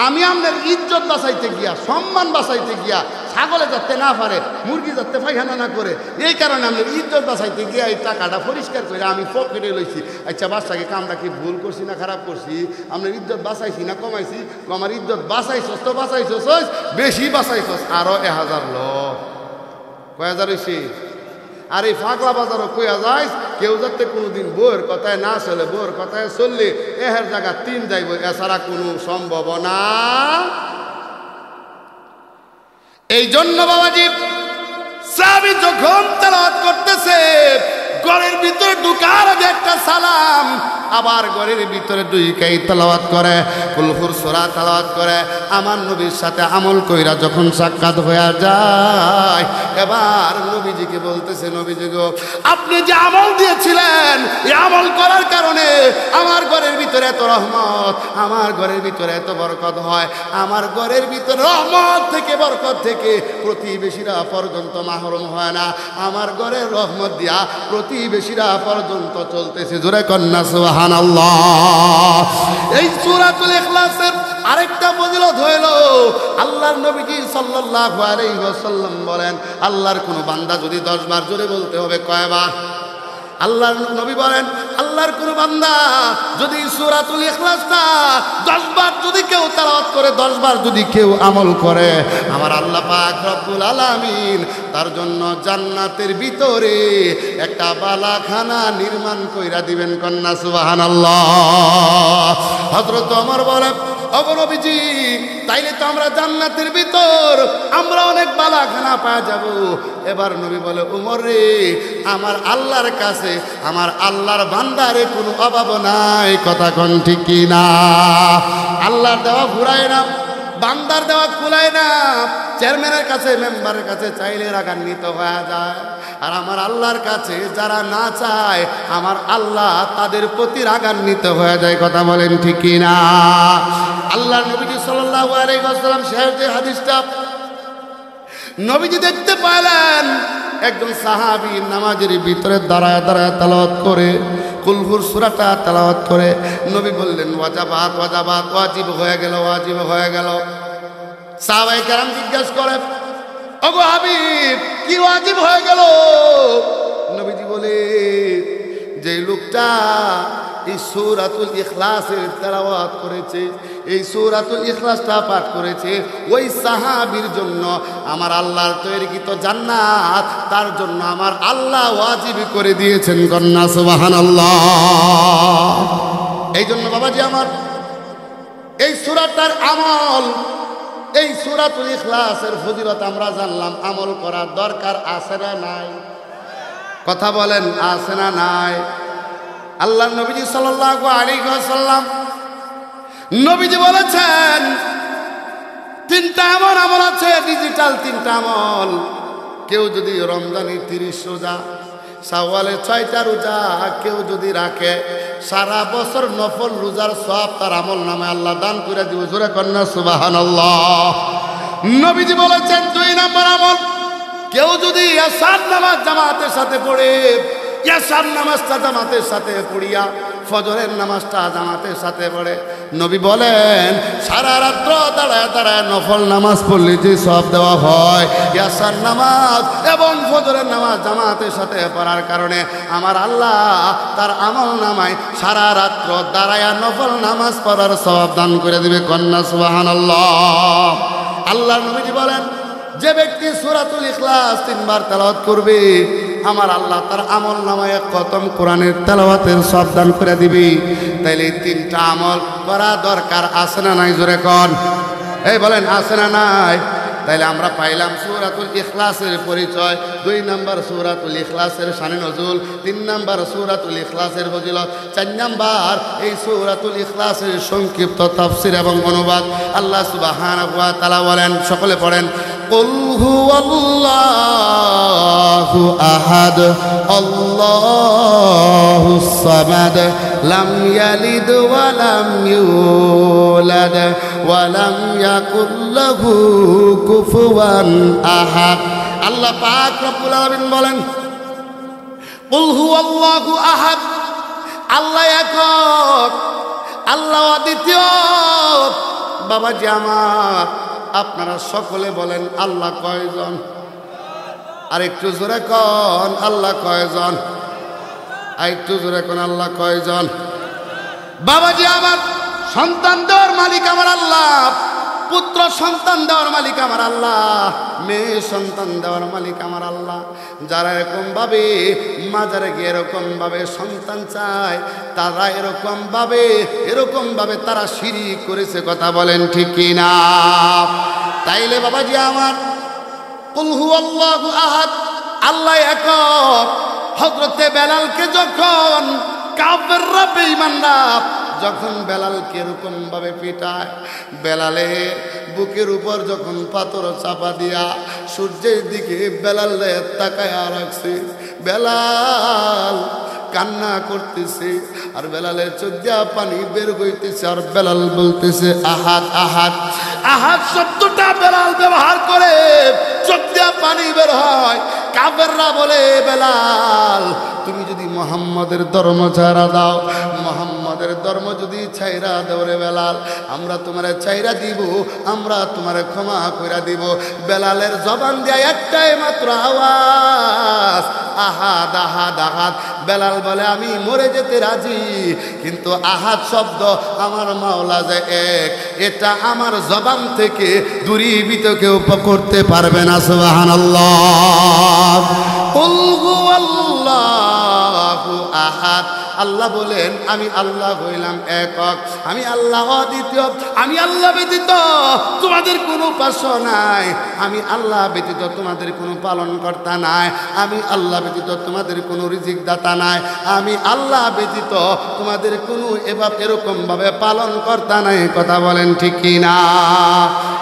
আমি আপনার ইজ্জত বাঁচাইতে গিয়া, সম্মান বাঁচাইতে গিয়া, ছাগলে যাতে না পারে, মুরগি যাতে পায়খানা না করে, এই কারণে আপনার ইজ্জত বাঁচাইতে গিয়া এই টাকাটা পরিষ্কার করে আমি পকেটে লইছি। আচ্ছা বাচ্চাকে কামটা কি ভুল করছি না খারাপ করছি? আপনার ইজ্জত বাঁচাইছি না কমাইছি? আমার ইজ্জত বাঁচাইছস তো বাঁচাইছস, বেশি বাঁচাইছস, আরো 1000 ল। কয় হাজার হয়েছে? আর এই ফাঁকলা বাজারও কইয়া যায়, কেউ যাতে কোনোদিন বউয়ের কথায় না চলে, বউয়ের কথায় চললে এহের জায়গা 3 যাইব, এছাড়া কোনো সম্ভাবনা। এই জন্য বাবাজি সাহাবী যখন তেলাওয়াত করতেছে, ঘরের ভিতরে ঢুকার আগে একটা সালাম, আবার ঘরের ভিতরে ঢুকাই তেলাওয়াত করে, কুলহুর সূরা তেলাওয়াত করে, আমার নবীর সাথে আমল কইরা যখন সাক্ষাৎ হয়ে যায়, এবার নবীজিকে বলতেছে, নবীজি গো আপনি যে আমল দিয়েছিলেন, এই আমল করার কারণে আমার ঘরের ভিতরে এত রহমত, আমার ঘরের ভিতরে এত বরকত হয়, আমার ঘরের ভিতরে রহমত থেকে বরকত থেকে প্রতিবেশীরা পর্যন্ত মাহরুম হয় না, আমার ঘরের রহমত দিয়া প্রতিবেশীরা পর্যন্ত চলতেছে। জোরে কন্যা সুবহানাল্লাহ। এই সূরাতুল ইখলাসের আরেকটা ফজিলত হইল, আল্লাহর নবীজি সাল্লাল্লাহু আলাইহি ওয়াসাল্লাম বলেন, আল্লাহর কোন বান্দা যদি 10 বার, জোরে বলতে হবে কয়বার? আল্লাহর নবী বলেন, আল্লাহর কোন বান্দা যদি সূরাতুল ইখলাসটা 10 বার যদি কেউ তেলাওয়াত করে, 10 বার যদি কেউ আমল করে, আমার আল্লাহ পাক রব্বুল আলামিন তার জন্য জান্নাতের ভিতরে একটা বালাখানা নির্মাণ কইরা দিবেন। কন্যা সুবহানাল্লাহ। হযরত ওমর বলে, ওগো নবীজি তাইলে তো আমরা জান্নাতের ভিতর আমরা অনেক বালাখানা পাওয়া যাব। এবার নবী বলে, ওমর রে, আমার আল্লাহর কাছে আমার আল্লাহর বান্দারে কোনো অভাব নাই। কথা কোন ঠিক কি না? আল্লাহর দেওয়া ফুরায় না, বান্দার দেওয়া কুলায় না। চেয়ারম্যানের কাছে, মেম্বারের কাছে চাইলে রাগান্বিত হয়ে যায়, আর আমার আল্লাহর কাছে যারা না চায়, আমার আল্লাহ তাদের প্রতি রাগান্বিত হয়ে যায়। কথা বলেন ঠিক কি না? আল্লাহ নবী সাল্লাল্লাহু আলাইহি ওয়াসাল্লাম শেষ যে হাদিসটা নবীজি দেখতে পেলেন একজন সাহাবী নামাজের ভিতরে দাঁড়ায় দাঁড়ায় তেলাওয়াত করে, কুলহুর সূরাটা তেলাওয়াত করে। নবী বললেন ওয়াজাবাত ওয়াজাবাত, ওয়াজিব হয়ে গেল, ওয়াজিব হয়ে গেল। সাহাবায়ে কেরাম জিজ্ঞেস করে, ওগো হাবিব, কি ওয়াজিব হয়ে গেল? নবীজি বলে, যে লোকটা এই সূরাতুল ইখলাসের তেলাওয়াত করেছে, এই সূরাতুল ইখলাসটা পাঠ করেছে, ওই সাহাবীর জন্য আমার আল্লাহর তৈরিকৃত জান্নাত তার জন্য আমার আল্লাহ ওয়াজিব করে দিয়েছেন। কন্যা সুবহানাল্লাহ। এই জন্য বাবাজি আমার, এই সূরাটার আমল, এই সূরাতুল ইখলাসের ফজিলত আমরা জানলাম, আমল করার দরকার আছে না নাই? কথা বলেন, আছে না নাই? আল্লাহ নবীজি সাল্লাল্লাহু আলাইহি ওয়াসাল্লাম নবীজি বলেছেন তিনটা আমল আছে, ডিজিটাল তিনটা আমল। কেউ যদি রমজানে 30 রোজা, শাওয়ালে 6টা রোজা কেউ যদি রাখে, সারা বছর নফল রোজার সওয়াব তার আমল নামে আল্লাহ দান করে দিব। জোরে কন্যা সুবহানাল্লাহ। নবীজি বলেছেন 2 নম্বর আমল, কেউ যদি এশার নামাজ জামাতের সাথে পড়ে, এশার নামাজটা জামাতের সাথে পড়িয়া ফজরের নামাজটা জামাতের সাথে পড়ে, নবী বলেন সারা রাত্র দাঁড়ায় দাঁড়ায় নফল নামাজ পড়লে যে সওয়াব দেওয়া হয়, এশার নামাজ এবং ফজরের নামাজ জামাতের সাথে পড়ার কারণে আমার আল্লাহ তার আমল নামায় সারা রাত্র দাঁড়ায় নফল নামাজ পড়ার সওয়াব দান করে দিবে। কন্যা সুবহানাল্লাহ। আল্লাহ নবীজি বলেন, যে ব্যক্তি সূরাতুল ইখলাস 3 বার তেলাওয়াত করবে, আমার আল্লাহ তার আমল নামায় খতম কোরআনের তেলাওয়াতের সওয়াব দান করে দিবি। তাইলে এই 3টা আমল করা দরকার আছে না নাই? জোরে কোন, এই বলেন আছে না নাই? তাইলে আমরা পাইলাম সূরাতুল ইখলাসের পরিচয়, 2 নম্বর সূরাতুল ইখলাসের শানে নজুল, 3 নম্বর সূরাতুল ইখলাসের ফজিলত, 4 নম্বর এই সূরাতুল ইখলাসের সংক্ষিপ্ত তাফসীর এবং অনুবাদ। আল্লাহ সুবহানাহু ওয়া তাআলা বলেন, সকলে পড়েন, কুল হুয়াল্লাহু আহাদ আল্লাহুস সামাদ লাম ইয়ালিদ ওয়া লাম ইউলাদ ওয়া লাম ইয়াকুল লাহু কুফুয়ান আহাদ। আল্লাহ পাক রব্বুল আলামিন বলেন, কুল হুয়াল্লাহু আহাদ, আল্লাহ একক, আল্লাহ অদ্বিতীয়। বাবাজি আমার, আপনারা সকলে বলেন আল্লাহ কয়জন? আর একটু জোরে কোন আল্লাহ কয়জন? আর একটু জোরে কোন আল্লাহ কয়জন? বাবাজি আমার, সন্তান দেওয়ার মালিক আমার আল্লাহ, পুত্র সন্তান দেওয়ার মালিক আমার আল্লাহ, মেয়ে সন্তান দেওয়ার মালিক আমার আল্লাহ। যারা এরকম ভাবে মাজারে গিয়ে এরকম ভাবে সন্তান চায়, তারা এরকম ভাবে তারা শিরক করেছে। কথা বলেন ঠিক কি না? তাইলে বাবাজি আমার, কুল হুয়াল্লাহু আহাদ, আল্লাহ একক। হযরতে বেলালকে যখন কাফেররা, বেঈমানরা যখন বেলালকে এরকম ভাবে পিটায়, বেলালের বুকের উপর যখন পাথর চাপা দিয়া সূর্যের দিকে বেলাল তাকায়া রাখছে, বেলাল কান্না করতেছে, আর বেলালের চোখ দিয়া পানি বের হইতেছে, আর বেলাল বলতেছে আহাদ আহাদ। আহাদ শব্দটা বেলাল ব্যবহার করে চোখ দিয়া পানি বের হয়। কাফেররা বলে, বেলাল তুমি যদি মুহাম্মাদের ধর্ম ছাড়া দাও, মুহাম্মাদের ধর্ম যদি ছাইরা দাও রে বেলাল, আমরা তোমারে ছাইরা দিব, আমরা তোমারে ক্ষমা কইরা দিব। বেলালের জবান দিয়া একটাই মাত্র আওয়াজ, আহাদ আহাদ আহাদ। বেলাল বলে, আমি মরে যেতে রাজি, কিন্তু আহাদ শব্দ আমার মাওলা যে এক, এটা আমার জবান থেকে দূরীভূত কেউ করতে পারবে না। সুবহানাল্লাহ। কুল হুয়াল্লাহু আহাদ। আল্লাহ বলেন, আমি আল্লাহ হইলাম একক, আমি আল্লাহ অদ্বিতীয়, আমি আল্লাহ ব্যতীত তোমাদের কোনো উপাস্য নাই, আমি আল্লাহ ব্যতীত তোমাদের কোনো পালনকর্তা নাই, আমি আল্লাহ ব্যতীত তোমাদের কোনো রিজিক দাতা নাই, আমি আল্লাহ ব্যতীত তোমাদের কোনো এরকম ভাবে পালনকর্তা নাই। কথা বলেন ঠিক কি না?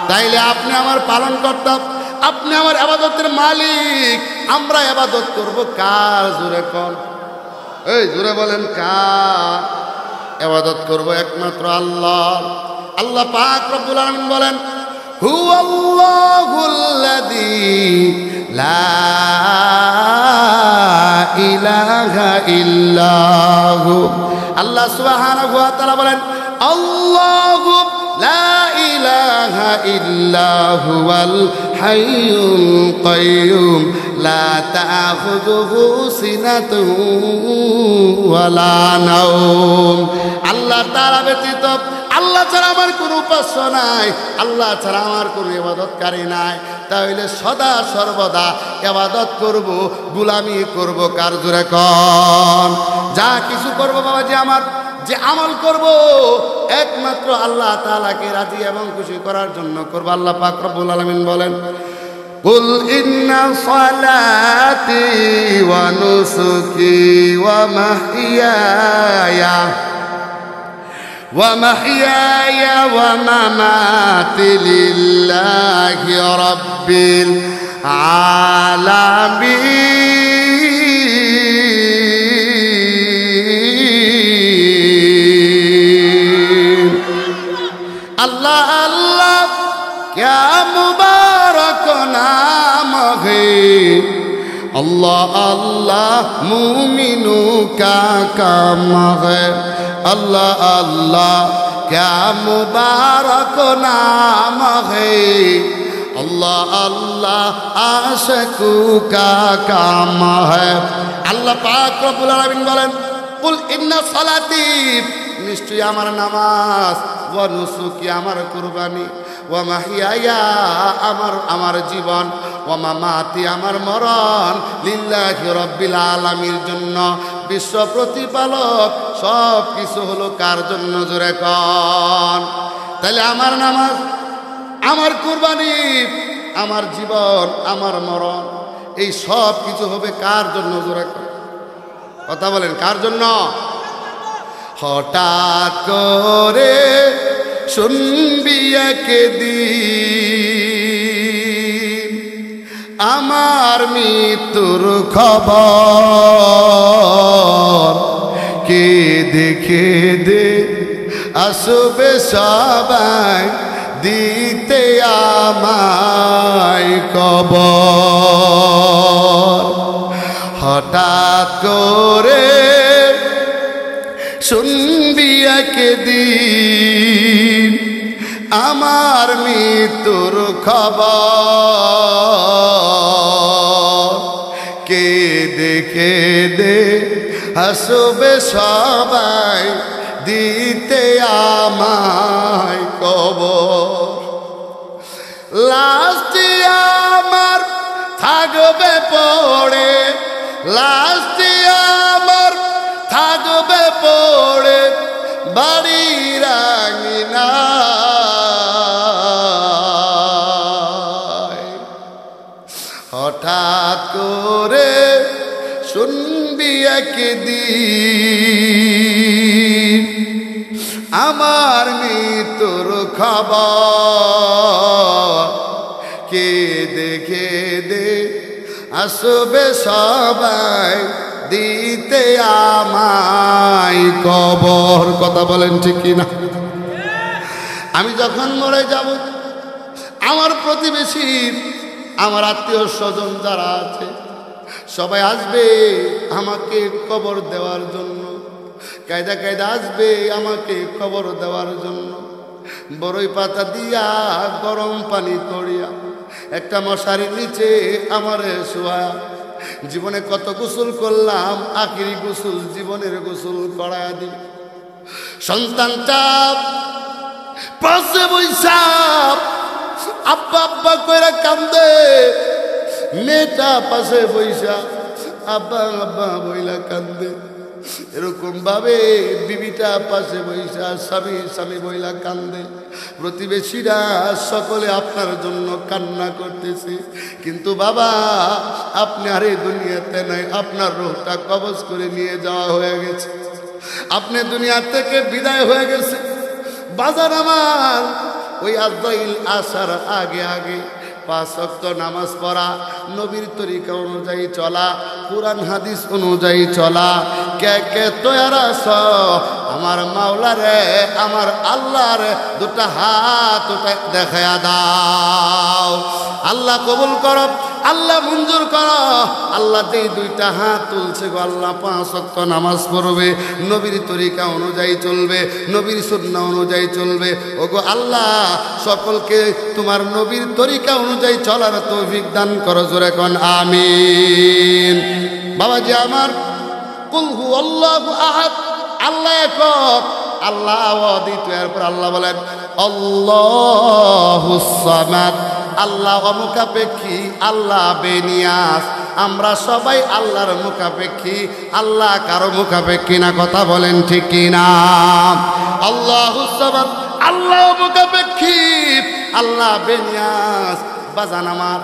তাইলে আপনি আমার পালনকর্তা, আপনি আমার ইবাদতের মালিক। আমরা ইবাদত করব কার? জোরে কোন, এই জোরে বলেন কার? ইবাদত করব একমাত্র আল্লাহ। আল্লাহ পাক রব্বুল আলামিন বলেন, হুয়াল্লাহুল্লাযী লা ইলাহা ইল্লাহু। আল্লাহ সুবহানাহু ওয়া তাআলা বলেন আল্লাহু লা ইলাহা ইল্লা হুয়াল হাইয়ুল কাইয়্যুম লা তাখুযুহু সিনাতুন ওয়ালা নাওম। আল্লাহ তাআলা ব্যতীত, আল্লাহ ছাড়া আমার কোনো উপাস্য নাই, আল্লাহ ছাড়া আমার কোনো ইবাদতকারী নাই। তাহলে সদা সর্বদা ইবাদত করব, গোলামি করব কার? জোরে কোন। যা কিছু করব বাবাজি, আমার যে আমল করব একমাত্র আল্লাহ তাআলাকে রাজি এবং খুশি করার জন্য করব। আল্লাহ পাক রব্বুল আলামিন বলেন কুল ইন্না সালাতি ওয়া নুসুকি ওয়া মাহইয়ায়া ওয়া মামাতি লিল্লাহি রাব্বিল আলামিন। अल्लाह अल्लाह क्या मुबारक नाम है, अल्लाह अल्लाह मुमिनों का काम है। अल्लाह अल्लाह क्या मुबारक नाम है, अल्लाह अल्लाह आशिकों का काम है। अल्लाह पाक रब्बुल आलामीन बोलेन कुल इन्ना सलाती, निश्चय আমার নামাজ, ওয়া নুসুকি আমার কুরবানি, ওয়া মাহিয়ায়া আমার জীবন, ওয়া মামাতি আমার মরণ, লিল্লাহি রাব্বিল আলামিন জন্য, বিশ্ব প্রতিপালক সব কিছু হলো কার জন্য? জোরে কোন। তাহলে আমার নামাজ, আমার কুরবানি, আমার জীবন, আমার মরণ, এই সব কিছু হবে কার জন্য? জোরে কোন। কথা বলেন, কার জন্য? হঠাৎ করে শুনবি একদিন আমার মৃত্যুর খবর, কে দেখে দে আসবে সবাই দিতে আমায় কবর। হঠাৎ করে শুনবি একদিন আমার মৃত্যুর খবর, কে দেখে দে হাসবে সবাই দিতে আমায় কবর। লাস্টে আমার থাকবে পড়ে, লাস্টে আমার থাকবে পড়ে বাড়ির আঙিনায়। হঠাৎ করে শুনবি একদিন আমার মৃত্যুর খবর, কে দেখে দে আসবে সবাই দিতে আমায় কবর। কথা বলেন ঠিক কিনা? আমি যখন মরে যাব, আমার প্রতিবেশী, আমার আত্মীয় স্বজন যারা আছে সবাই আসবে আমাকে কবর দেওয়ার জন্য, কায়দা কায়দা আসবে আমাকে কবর দেওয়ার জন্য। বড়ই পাতা দিয়া গরম পানি করিয়া একটা মশারির নিচে আমারে শোয়া। জীবনে কত গোসল করলাম, আখিরি গোসল জীবনের গোসল করায়া দি। সন্তানটা পাশে বইসা আব্বা আব্বা কইরা কান্দে, মেয়েটা পাশে বইসা আব্বা আব্বা বইলা কান্দে। এরকম ভাবে বিবিটা পাশে বইসা স্বামী স্বামী বইলা কান্দে। প্রতিবেশীরা সকলে আপনার জন্য কান্না করতেছে, কিন্তু বাবা আপনি আর এই দুনিয়াতে নাই, আপনার রূহটা কবজ করে নিয়ে যাওয়া হয়ে গেছে, আপনি দুনিয়া থেকে বিদায় হয়ে গেছে। বাজার আমার ওই আজরাইল আসার আগে আগে 5 ওয়াক্ত নামাজ পড়া, নবীর তরিকা অনুযায়ী চলা, কুরআন হাদিস অনুযায়ী চলা। কে কে তৈয়ার আছো আমার মাওলা রে, আমার আল্লাহ রে, দুটা হাত দেখায়া দাও। আল্লাহ কবুল করো, আল্লাহ মঞ্জুর করো। আল্লাহ যেই দুইটা হাত তুলছে গো আল্লাহ 5 ওয়াক্ত নামাজ পড়বে, নবীর তরিকা অনুযায়ী চলবে, নবীর সুন্নাহ অনুযায়ী চলবে। ওগো আল্লাহ সকলকে তোমার নবীর তরিকা অনুযায়ী চলার তৌফিক দান করো, জোরে কোন আমিন। বাবাজি আমার, কুল হু আল্লাহু আহাদ, আল্লাহ একক, আল্লাহ অদ্বিতীয়। এরপর আল্লাহ বলেন আল্লাহুস সামাদ, আল্লাহ অমুখাপেক্ষী, আল্লাহ বেনিয়াস। আমরা সবাই আল্লাহর মুখাপেক্ষী, আল্লাহ কারো মুখাপেক্ষী না, কথা বলেন ঠিক কিনা? আল্লাহুস সামাদ, আল্লাহ মুখাপেক্ষী, আল্লাহ বেনিয়াস। বাজান আমার,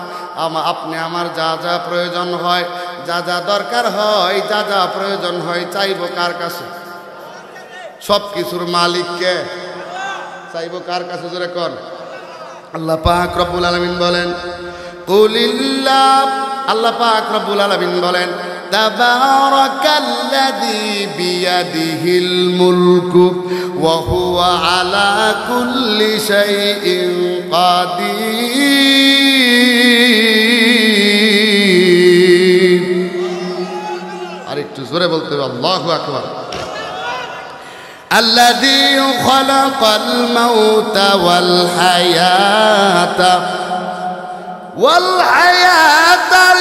আপনি আমার যা যা প্রয়োজন হয়, যা যা দরকার হয়, যা যা প্রয়োজন হয়, চাইব কার কাছে? সব কিছুর মালিককে। চাইব কার কাছে? জোরে কোন? আল্লাহ পাক রব্বুল আলামিন বলেন কুলিল্লাহ, আল্লাহ পাক রব্বুল আলামিন বলেন তাবারাকাল্লাযী বিয়াদিহিল মুলকু ওয়া হুয়া আলা কুল্লি শাইইন কাদির। আরেকটু জোরে বলতে হবে আল্লাহু আকবার। الذي خلق الموت والحياة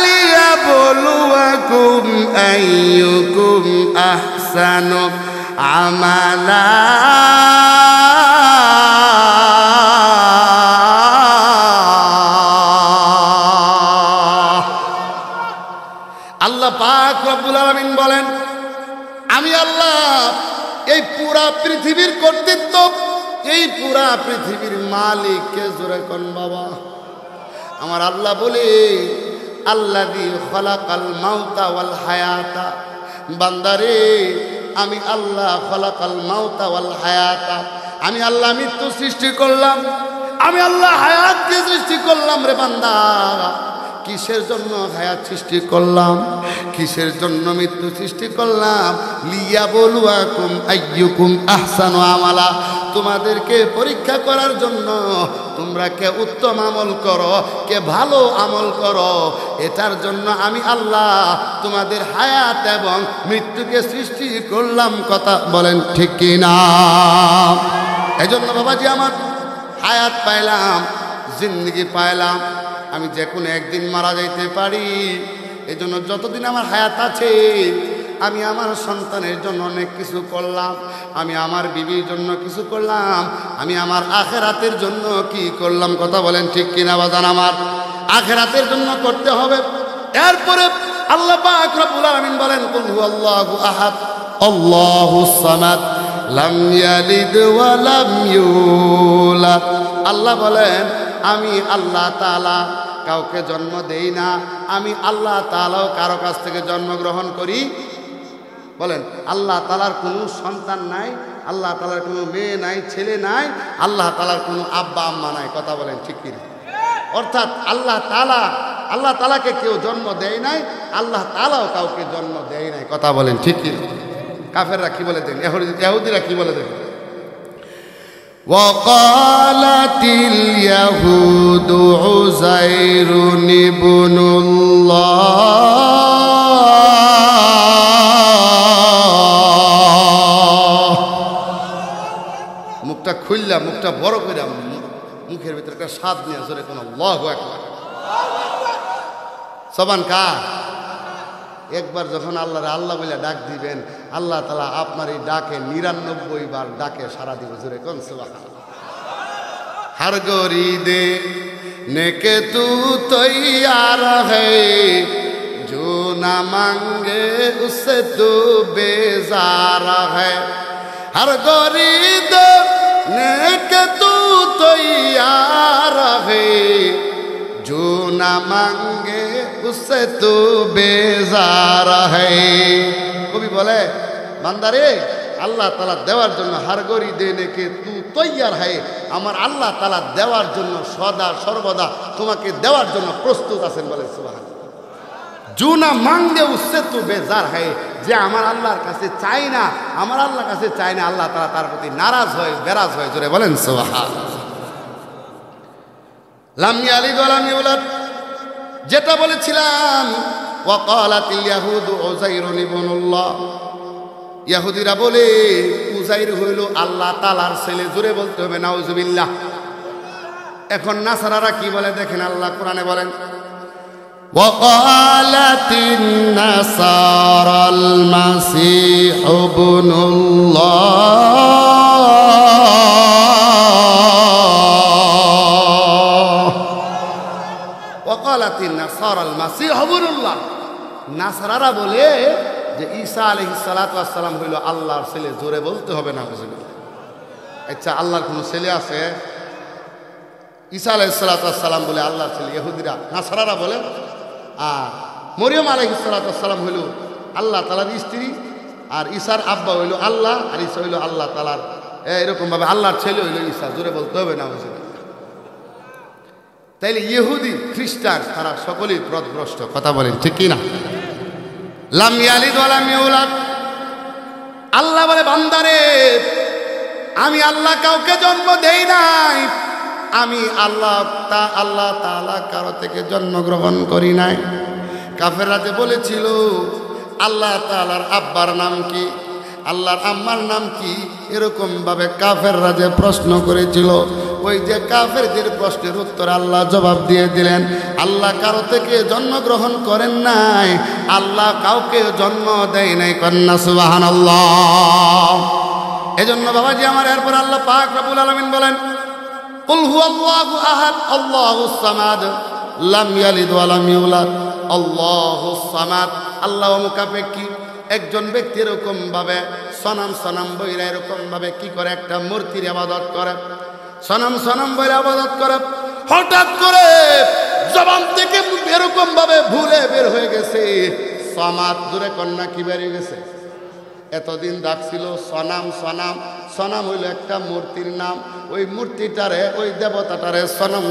ليبلوكم أيكم أحسن عملا। আল্লাহ পাক রব্বুল আলামিন বলেন আমি আল্লাহ এই পুরা পৃথিবীর কর্তৃত্ব, এই পুরা পৃথিবীর মালিক কে? জোরে কোন বাবা? আমার আল্লাহ বলে আল্লাযী খালাকাল মাউতা ওয়াল হায়াতা। বান্দারে, আমি আল্লাহ খালাকাল মাউতা ওয়াল হায়াতা, আমি আল্লাহ মৃত্যু সৃষ্টি করলাম, আমি আল্লাহ হায়াতকে সৃষ্টি করলাম। রে বান্দা, কিসের জন্য হায়াত সৃষ্টি করলাম, কিসের জন্য মৃত্যু সৃষ্টি করলাম? লিয়াবলুয়াকুম আইয়ুকুম আহসানু আমালা, তোমাদেরকে পরীক্ষা করার জন্য। তোমরা কে উত্তম আমল করো, কে ভালো আমল করো, এটার জন্য আমি আল্লাহ তোমাদের হায়াত এবং মৃত্যুকে সৃষ্টি করলাম। কথা বলেন ঠিক কি না? এই জন্য বাবাজি আমার, হায়াত পাইলাম, জিন্দগি পাইলাম, আমি যে কোনো একদিন মারা যাইতে পারি। এই জন্য যতদিন আমার হায়াত আছে, আমি আমার সন্তানের জন্য অনেক কিছু করলাম, আমি আমার বিবির জন্য কিছু করলাম, আমি আমার আখেরাতের জন্য কি করলাম? কথা বলেন ঠিক কিনা বাজান? আমার আখেরাতের জন্য করতে হবে। এরপরে আল্লাহ পাক রব্বুল আলামিন বলেন কুল হু আল্লাহু আহাদ আল্লাহুস সামাদ লাম ইয়ালিদ ওয়া লাম ইউলাদ। আল্লাহ বলেন আমি আল্লাহ তাআলা কাউকে জন্ম দেই না, আমি আল্লাহ তাআলাও কারো কাছ থেকে জন্মগ্রহণ করি। বলেন আল্লাহ তাআলার কোনো সন্তান নাই, আল্লাহ তাআলার কোনো মেয়ে নাই, ছেলে নাই, আল্লাহ তাআলার কোনো আব্বা আম্মা নাই। কথা বলেন ঠিক কি? অর্থাৎ আল্লাহ তাআলাকে কেউ জন্ম দেয় নাই, আল্লাহ তাআলাও কাউকে জন্ম দেয় নাই। কথা বলেন ঠিক কি? কাফেররা কি বলে দেন, ইহুদিরা কি বলে দেন? وقالت اليهود عزير ابن الله। মুখটা খুললাম, মুখটা বড় করে, মুখের ভিতরে একটা স্বাদ নিয়ে জোরে কোন আল্লাহু আকবার। সবান কা একবার যখন আল্লাহ বলে ডাক দিবেন, আল্লাহ তাআলা আপনার এই ডাকে 99 বার ডাকে সারা দিবে। জোরে কোন সুবহানাল্লাহ। हर गोरी देने के तू तैयार है, जो ना मांगे उससे तू बेजार है। हर गोरी देने के तू तैयार है, जो ना मांगे उससे तू बेजार है। कवि बोले बांदारे আল্লাহ তাআলা দেওয়ার জন্য হার গরি দেনে কে তু তৈয়ার হয়, আমার আল্লাহ তাআলা দেওয়ার জন্য সদা সর্বদা তোমাকে দেওয়ার জন্য প্রস্তুত আছেন। বলে সুবহানাল্লাহ। जो ना मांगे उससे तो बेजार है যে আমার আল্লাহর কাছে চাই না আমার আল্লাহর কাছে চাই না আল্লাহ তাআলা তার প্রতি নারাজ হয় বেরাজ হয় জোরে বলেন সুবহানাল্লাহ লাম ইয়ালিদ ওয়া লাম ইউলাদ যেটা বলেছিলাম ওয়া ক্বালাতিল ইয়াহুদু উযাইরুন ইবনুল্লাহ ইহুদিরা বলে উযাইর হইল আল্লাহ তাআলার ছেলে জোরে বলতে হবে নাউজুবিল্লাহ এখন নাসারারা কি বলে দেখেন আল্লাহ কোরআনে বলেন وقالت النصارى المسيح ابن الله وقالت النصارى المسيح ابن الله নাসারারা বলে যে ঈসা আলাইহিস সালাতু ওয়াস সালাম হইল আল্লাহর ছেলে জোরে বলতে হবে না বুঝলেন আচ্ছা আল্লাহর কোন ছেলে আছে ঈসা আলাইহিস সালাতু ওয়াস সালাম বলে আল্লাহর ছেলে ইহুদিরা নাসারারা বলে আর মরিয়ম আলাইহিস সালাতু ওয়াস সালাম হইল আল্লাহ তাআলার স্ত্রী আর ঈসার আব্বা হইল আল্লাহ আর ঈসা হইল আল্লাহ তাআলার এরকম ভাবে আল্লাহর ছেলে হইল ঈসা জোরে বলতে হবে না বুঝলেন তাইলে ইহুদি খ্রিস্টান তারা সকলেই পথভ্রষ্ট কথা বলেন ঠিক কি না লাম ইয়ালিদ ওয়া লাম ইউলাদ আল্লাহ বলে বান্দারে আমি আল্লাহ কাউকে জন্ম দেই নাই আমি আল্লাহ তাআলা কারো থেকে জন্মগ্রহণ করি নাই কাফেররা যে বলেছিল আল্লাহ তাআলার আব্বার নাম কি আল্লাহর আম্মার নাম কি এরকম ভাবে কাফেররা যে প্রশ্ন করেছিল ওই যে কাফেরদের প্রশ্নের উত্তর আল্লাহ জবাব দিয়ে দিলেন আল্লাহ কারো থেকে জন্মগ্রহণ করেন নাই আল্লাহ কাউকে জন্ম দেয় নাই কন্যা সুবহানাল্লাহ এজন্য বাবাজি আমার এরপর আল্লাহ পাক রব্বুল আলামিন বলেন কুল হুয়াল্লাহু আহাদ আল্লাহুস সামাদ লাম ইয়ালিদ ওয়া লাম ইউলাদ আল্লাহুস সামাদ আল্লাহ মুকাফেকি একজন ব্যক্তি এরকম ভাবে সনাম বইরা এরকম ভাবে কি করে একটা মূর্তির ইবাদত করে সনাম বইরা ইবাদত করে হঠাৎ করে জবান থেকে এরকম ভাবে ভুলে বের হয়ে গেছে সামাদ দূরে কন্যা কি বেরিয়ে গেছে এতদিন ডাকছিল সনাম হইল একটা মূর্তির নাম ওই মূর্তিটারে ওই দেবতাটারে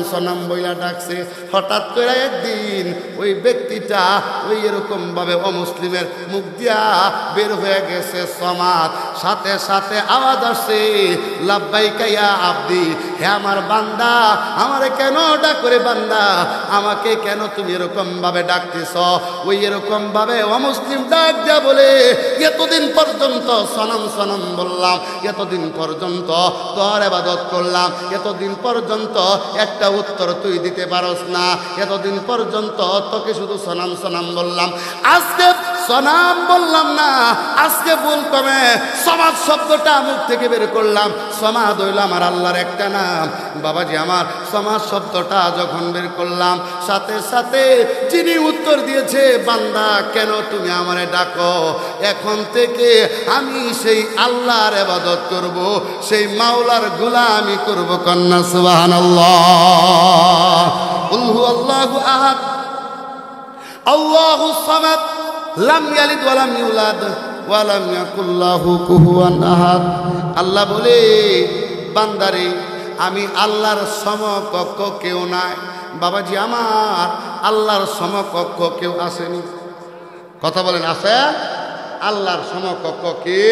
সনাম বইলা ডাকছে হঠাৎ করে একদিন ওই ব্যক্তিটা ওই এরকম ভাবে অমুসলিমের মুখ দিয়া বের হয়ে গেছে সমাদ সাথে সাথে আওয়াজ আসছে লাব্বাইকা ইয়া আব্দি হে আমার বান্দা আমারে কেন ডাক করে বান্দা আমাকে কেন তুমি এরকম ভাবে ডাকতেছ ওই এরকম ভাবে অমুসলিম ডাক দিয়া বলে এতদিন পর্যন্ত সনাম বললাম এতদিন পর্যন্ত তোর ইবাদত করলাম এতদিন পর্যন্ত একটা উত্তর তুই দিতে পারস না এতদিন পর্যন্ত তোকে শুধু সনাম বললাম আজকে সনাম বললাম না আজকে ভুল কমে সমাজ শব্দটা মুখ থেকে বের করলাম সমাজ হইল আমার আল্লাহর একটা নাম বাবাজি আমার সমাজ শব্দটা যখন বের করলাম সাথে সাথে যিনি উত্তর দিয়েছে বান্দা কেন তুমি আমারে ডাকো এখন থেকে আমি সেই আল্লাহর ইবাদত করব সেই মাওলার গোলামি করব কন্যা সুবহানাল্লাহ কুল হুয়াল্লাহু আহাদ আল্লাহুস সামাদ লাম ইয়ালিদ ওয়া লাম ইউলাদ ওয়া লাম ইয়াকুল লাহু কুফুয়ান আহাদ আল্লাহ বলে বান্দারে আমি আল্লাহর সমকক্ষ কেউ নাই বাবাজি আমার আল্লাহর সমকক্ষ কেউ আসেনি কথা বলেন আছে আল্লাহর সমকক্ষ কে